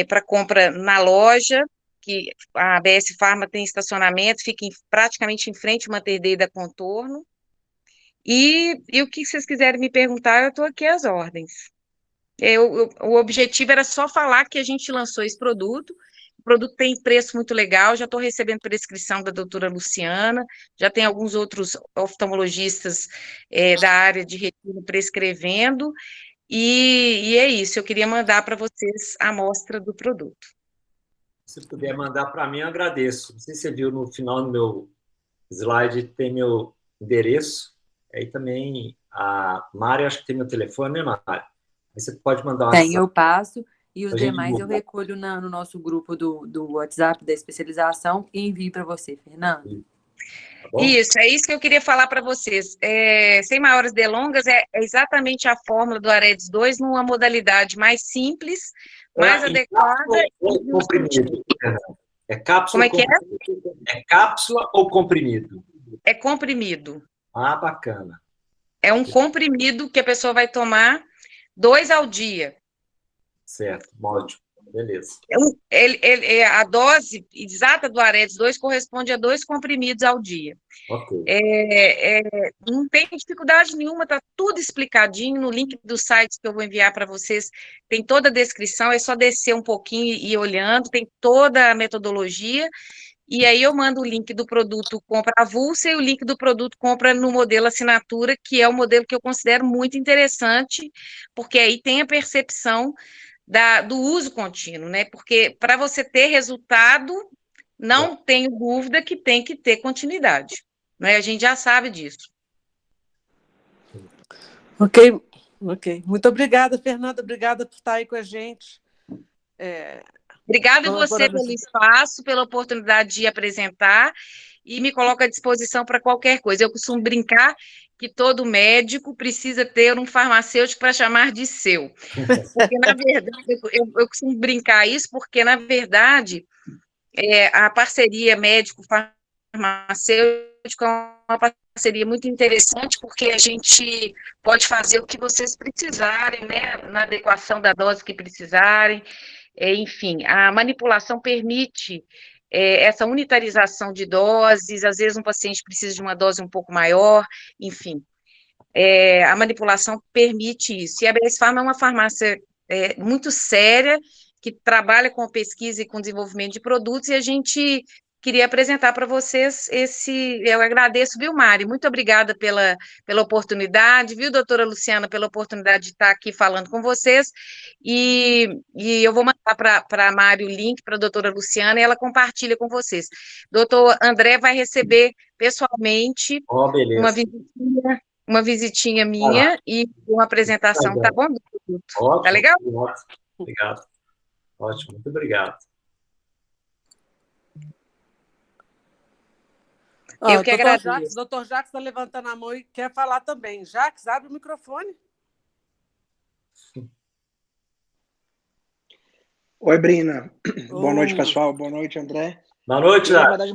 para compra na loja, que a BS Farma tem estacionamento, fica praticamente em frente à Mater Dei da Contorno. E o que vocês quiserem me perguntar, eu estou aqui às ordens. O objetivo era só falar que a gente lançou esse produto. O produto tem preço muito legal, já estou recebendo prescrição da doutora Luciana, já tem alguns outros oftalmologistas da área de retina prescrevendo, e é isso, eu queria mandar para vocês a amostra do produto. Se puder mandar para mim, eu agradeço. Não sei se você viu no final do meu slide, tem meu endereço. Aí também a Mari, acho que tem meu telefone, né, Mari? Aí você pode mandar uma Tem, eu passo, e os a gente demais eu divulga. recolho no nosso grupo do WhatsApp da especialização e envio para você, Fernando. Tá bom? Isso, é isso que eu queria falar para vocês. Sem maiores delongas, é exatamente a fórmula do Aredes 2 numa modalidade mais simples, mais Em adequada. cápsula ou comprimido? É cápsula Como é que é? É cápsula ou comprimido? É comprimido. Ah, bacana. É um comprimido que a pessoa vai tomar 2 ao dia. Certo, ótimo. Beleza. A dose exata do Aredes 2 corresponde a 2 comprimidos ao dia. Ok. Não tem dificuldade nenhuma, está tudo explicadinho no link dos sites que eu vou enviar para vocês. Tem toda a descrição, é só descer um pouquinho e ir olhando, tem toda a metodologia. E aí eu mando o link do produto compra avulsa e o link do produto compra no modelo assinatura, que é o modelo que eu considero muito interessante, porque aí tem a percepção do uso contínuo, né? Porque para você ter resultado, não tenho dúvida que tem que ter continuidade, né? A gente já sabe disso. Ok. Muito obrigada, Fernanda. Obrigada por estar aí com a gente. Obrigada a você pelo espaço, pela oportunidade de apresentar e me coloco à disposição para qualquer coisa. Eu costumo brincar que todo médico precisa ter um farmacêutico para chamar de seu. Porque, na verdade, eu costumo brincar isso porque, na verdade, a parceria médico-farmacêutico é uma parceria muito interessante, porque a gente pode fazer o que vocês precisarem, né, na adequação da dose que precisarem. Enfim, a manipulação permite essa unitarização de doses, às vezes um paciente precisa de uma dose um pouco maior, enfim, a manipulação permite isso. E a BS Pharma é uma farmácia muito séria, que trabalha com pesquisa e com desenvolvimento de produtos, e a gente queria apresentar para vocês eu agradeço, viu, Mari? Muito obrigada pela oportunidade, viu, doutora Luciana, pela oportunidade de estar aqui falando com vocês, e eu vou mandar para a Mari o link para a doutora Luciana, e ela compartilha com vocês. Doutor André vai receber pessoalmente Beleza. uma visitinha minha e uma apresentação, tá bom? Ótimo, tá legal? Obrigado. Ótimo, muito obrigado. Eu que agradeço. O doutor Jacques está levantando a mão e quer falar também. Jacques, abre o microfone. Oi, Brina. Boa noite, pessoal. Boa noite, André. Boa noite, Na verdade,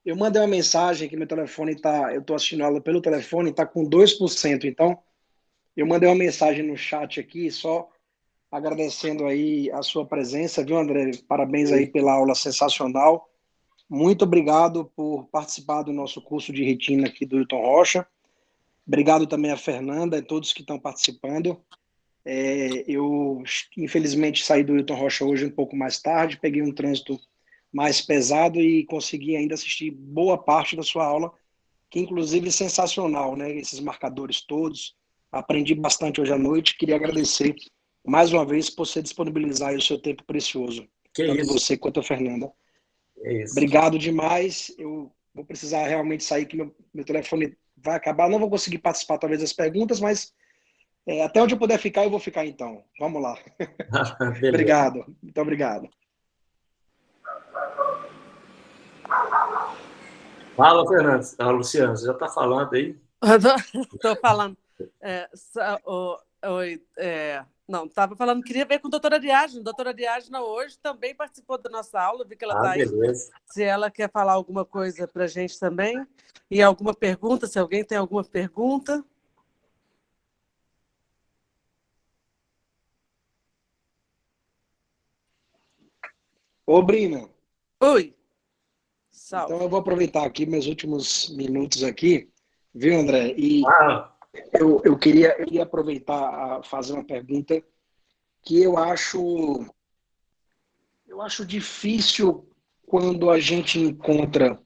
eu mandei uma mensagem que meu telefone eu estou assistindo aula pelo telefone, está com 2%. Então, eu mandei uma mensagem no chat aqui, só agradecendo aí a sua presença, viu, André? Parabéns aí pela aula sensacional. Muito obrigado por participar do nosso curso de retina aqui do Hilton Rocha. Obrigado também a Fernanda e todos que estão participando. Eu, infelizmente, saí do Hilton Rocha hoje um pouco mais tarde, peguei um trânsito mais pesado e consegui ainda assistir boa parte da sua aula, que inclusive é sensacional, né? Esses marcadores todos. Aprendi bastante hoje à noite. Queria agradecer mais uma vez por você disponibilizar aí o seu tempo precioso. Tanto você quanto a Fernanda. Obrigado demais. Eu vou precisar realmente sair, que meu telefone vai acabar. Não vou conseguir participar, talvez, das perguntas, mas até onde eu puder ficar, eu vou ficar então. Vamos lá. Obrigado. Muito obrigado. Fala, Fernando. Luciano, você já está falando aí? Estou falando. Não, estava falando, queria ver com a doutora Ariadna. A doutora Ariadna hoje também participou da nossa aula, vi que ela está aí. Beleza. Se ela quer falar alguma coisa para a gente também. E alguma pergunta, se alguém tem alguma pergunta. Ô, Brina. Oi. Então eu vou aproveitar aqui meus últimos minutos aqui Viu, André? E Ah, eu queria aproveitar a fazer uma pergunta que eu acho difícil quando a gente encontra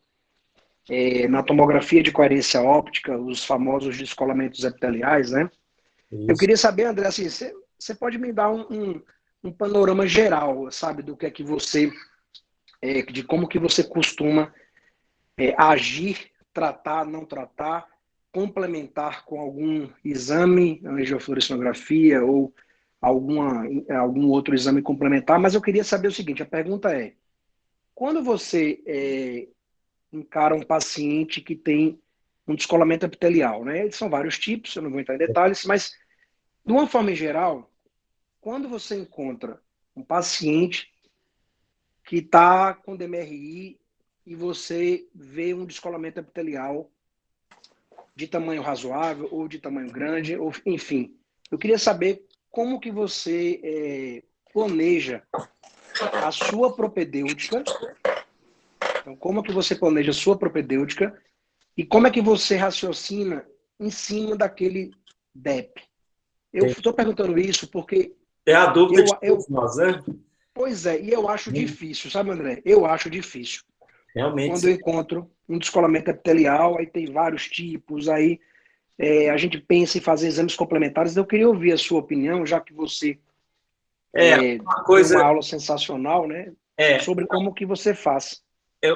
na tomografia de coerência óptica os famosos descolamentos epiteliais, né? Eu isso. queria saber, André, assim, você pode me dar um panorama geral, sabe, do que é que você, de como que você costuma agir, tratar, não tratar, complementar com algum exame, angiofluorescilografia ou algum outro exame complementar, mas eu queria saber o seguinte, a pergunta é, quando você encara um paciente que tem um descolamento epitelial, né? São vários tipos, eu não vou entrar em detalhes, mas de uma forma geral, quando você encontra um paciente que está com DMRI e você vê um descolamento epitelial de tamanho razoável ou de tamanho grande, ou, enfim, eu queria saber como que você planeja a sua propedêutica, então como que você planeja a sua propedêutica e como é que você raciocina em cima daquele DEP. Eu estou perguntando isso porque É a dúvida de eu todos nós, né? pois é, e eu acho difícil, sabe, André? Eu acho difícil. Quando Realmente, eu encontro um descolamento epitelial, aí tem vários tipos, aí a gente pensa em fazer exames complementares. Eu queria ouvir a sua opinião, já que você é uma deu coisa, uma aula sensacional, né, é, sobre como que você faz.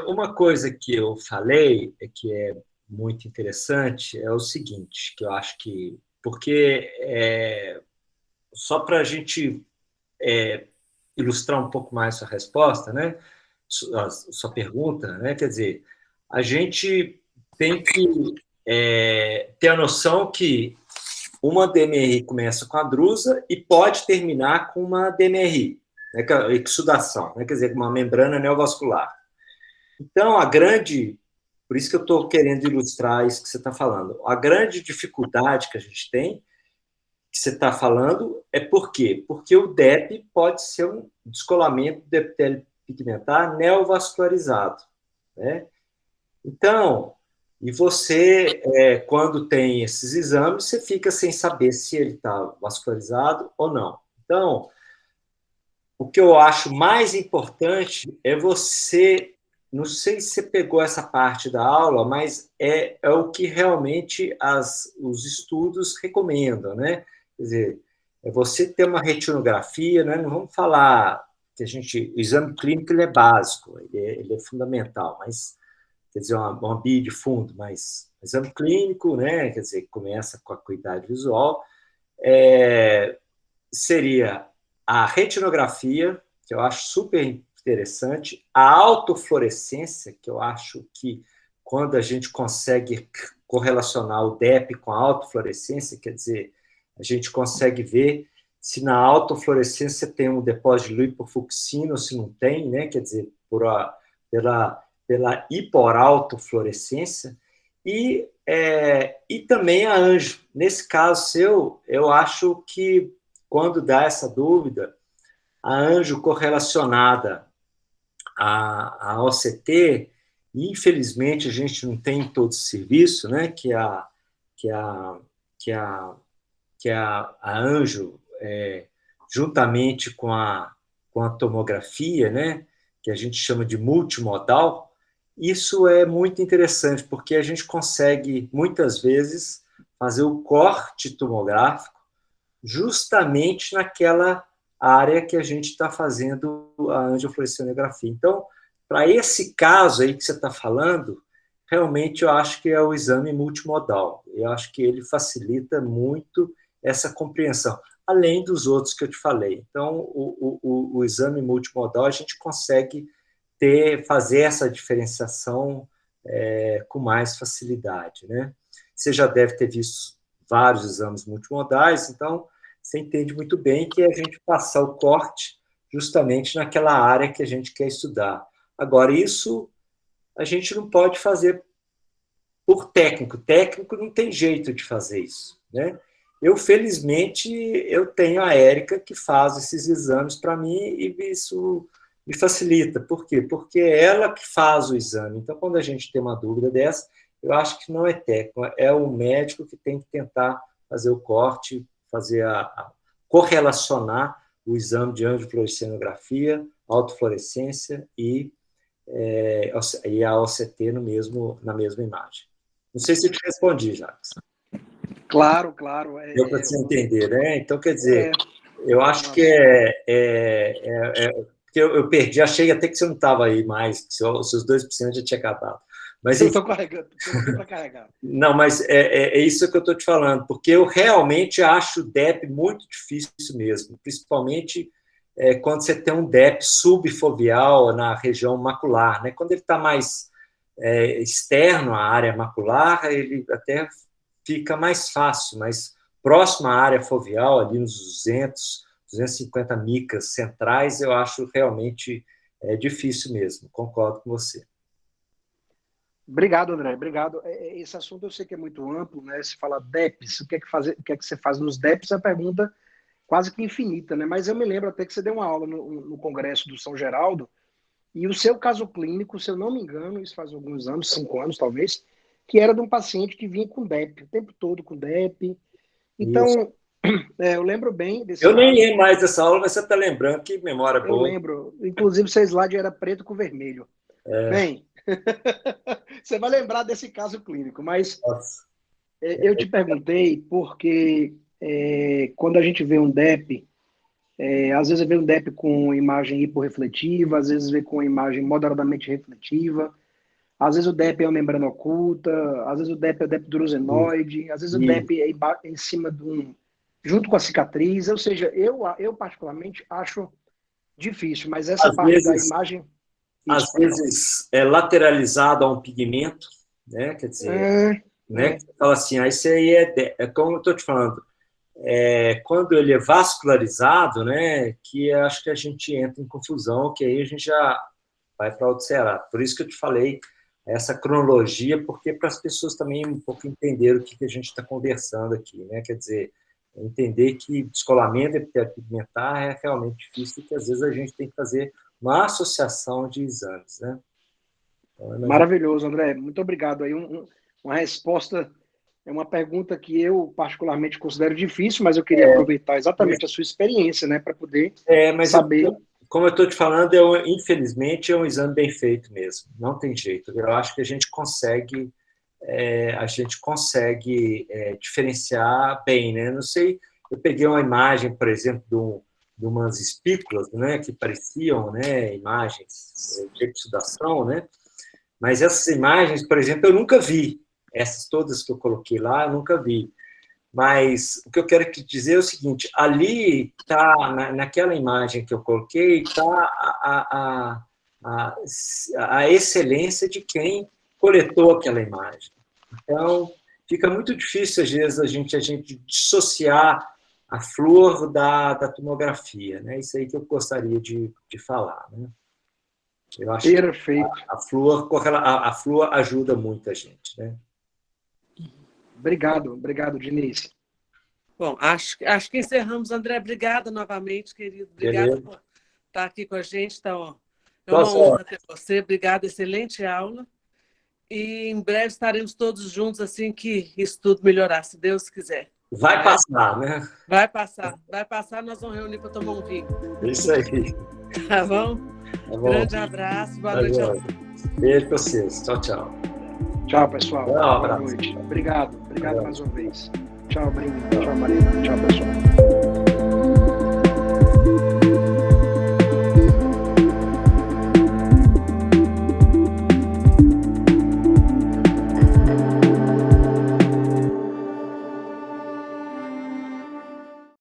uma coisa que eu falei que é muito interessante é o seguinte, que eu acho que porque só para a gente ilustrar um pouco mais sua resposta, né? Sua pergunta, né? Quer dizer, a gente tem que ter a noção que uma DMRI começa com a drusa e pode terminar com uma DMRI, né, que é a exudação, né, quer dizer, uma membrana neovascular. Então, por isso que eu estou querendo ilustrar isso que você está falando, a grande dificuldade que a gente tem que você está falando é por quê? Porque o DEP pode ser um descolamento do epitélio pigmentar neovascularizado, né? Então, e você, quando tem esses exames, você fica sem saber se ele está vascularizado ou não. Então, o que eu acho mais importante é você, não sei se você pegou essa parte da aula, mas é o que realmente os estudos recomendam, né? Quer dizer, é você ter uma retinografia, né? Não vamos falar que o exame clínico ele é básico, ele é fundamental, mas quer dizer, uma BI de fundo, mas exame clínico, né? Quer dizer, começa com a acuidade visual, seria a retinografia, que eu acho super interessante, a autofluorescência, que eu acho que quando a gente consegue correlacionar o DEP com a autofluorescência, quer dizer, a gente consegue ver se na autofluorescência tem um depósito de lipofucsina ou se não tem, né? Quer dizer, pela hiporautofluorescência, e também a anjo. Nesse caso seu, eu acho que quando dá essa dúvida, a anjo correlacionada à OCT, infelizmente a gente não tem todo esse serviço, né? Que a anjo, juntamente com a tomografia, né? Que a gente chama de multimodal, isso é muito interessante, porque a gente consegue, muitas vezes, fazer o corte tomográfico justamente naquela área que a gente está fazendo a angiofluorescilografia. Então, para esse caso aí que você está falando, realmente eu acho que é o exame multimodal. Eu acho que ele facilita muito essa compreensão, além dos outros que eu te falei. Então, o exame multimodal, a gente consegue fazer essa diferenciação com mais facilidade, né? Você já deve ter visto vários exames multimodais, então você entende muito bem que é a gente passar o corte justamente naquela área que a gente quer estudar. Agora, isso a gente não pode fazer por técnico. Técnico não tem jeito de fazer isso, né? Felizmente, eu tenho a Érica que faz esses exames para mim e isso me facilita. Por quê? Porque é ela que faz o exame. Então, quando a gente tem uma dúvida dessa, eu acho que não é técnico, é o médico que tem que tentar fazer o corte, fazer correlacionar o exame de angiofluorescenografia, autofluorescência e a OCT na mesma imagem. Não sei se eu te respondi, Jacques. Claro. Deu para você entender, né? Então, quer dizer, eu acho que porque eu perdi, achei até que você não estava aí mais, que os seus 2% já tinha acabado. Mas, eu estou carregando, estou para carregar. Não, mas é isso que eu estou te falando, porque eu realmente acho o DEP muito difícil mesmo, principalmente quando você tem um DEP subfoveal na região macular, né? Quando ele está mais externo à área macular, ele até fica mais fácil, mas próximo à área foveal, ali nos 250 micras centrais, eu acho realmente difícil mesmo, concordo com você. Obrigado, André, obrigado. Esse assunto eu sei que é muito amplo, né? Se fala DEPs, o que é que você faz nos DEPs? É uma pergunta quase que infinita, né? Mas eu me lembro até que você deu uma aula no Congresso do São Geraldo, e o seu caso clínico, se eu não me engano, isso faz alguns anos, 5 anos talvez, que era de um paciente que vinha com DEP, o tempo todo com DEP. Então, eu lembro bem desse Eu nem lembro mais dessa aula, mas você está lembrando, que memória boa. Eu lembro, inclusive seu slide era preto com vermelho. Bem, você vai lembrar desse caso clínico, mas eu te perguntei porque quando a gente vê um DEP, às vezes vê um DEP com imagem hiporrefletiva, às vezes vê com imagem moderadamente refletiva, às vezes o DEP é uma membrana oculta, às vezes o DEP é o DEP durosenoide, às vezes o DEP é em cima junto com a cicatriz, ou seja, eu particularmente acho difícil, mas essa parte da imagem... Às vezes é lateralizado a um pigmento, né? Quer dizer, né? Você fala assim, isso aí é como eu estou te falando, quando ele é vascularizado, né? Que acho que a gente entra em confusão, que aí a gente já vai para outro cerato. Por isso que eu te falei essa cronologia, porque para as pessoas também um pouco entenderem o que a gente está conversando aqui, né? Quer dizer, entender que descolamento epitelopigmentar é realmente difícil, e que às vezes a gente tem que fazer uma associação de exames, né? Então, maravilhoso, André. Muito obrigado. Aí uma resposta, é uma pergunta que eu particularmente considero difícil, mas eu queria aproveitar exatamente a sua experiência, né, para poder saber. Como eu estou te falando, infelizmente é um exame bem feito mesmo. Não tem jeito. Eu acho que a gente consegue diferenciar bem, né? Não sei. Eu peguei uma imagem, por exemplo, de umas espículas, né, que pareciam, né, imagens de exudação, né? Mas essas imagens, por exemplo, eu nunca vi. Essas todas que eu coloquei lá, eu nunca vi. Mas o que eu quero te dizer é o seguinte, ali está, naquela imagem que eu coloquei, está a excelência de quem coletou aquela imagem. Então, fica muito difícil, às vezes, a gente dissociar a flúor da tomografia, né? Isso aí que eu gostaria de falar, né? Eu acho Perfeito. Que a flúor ajuda muito a gente, né? Obrigado, Diniz. Bom, acho que encerramos, André. Obrigada novamente, querido. Obrigada por estar aqui com a gente. Então, é uma honra ter você. Obrigada, excelente aula. E em breve estaremos todos juntos assim que isso tudo melhorar, se Deus quiser. Vai passar, né? Vai passar, nós vamos reunir para tomar um vinho. Isso aí. Tá bom? Grande abraço, boa noite a todos. Beijo para vocês. Tchau, tchau. Tchau, pessoal. Boa noite. Obrigado mais uma vez. Tchau, Brino. Tchau, Marina. Tchau, pessoal.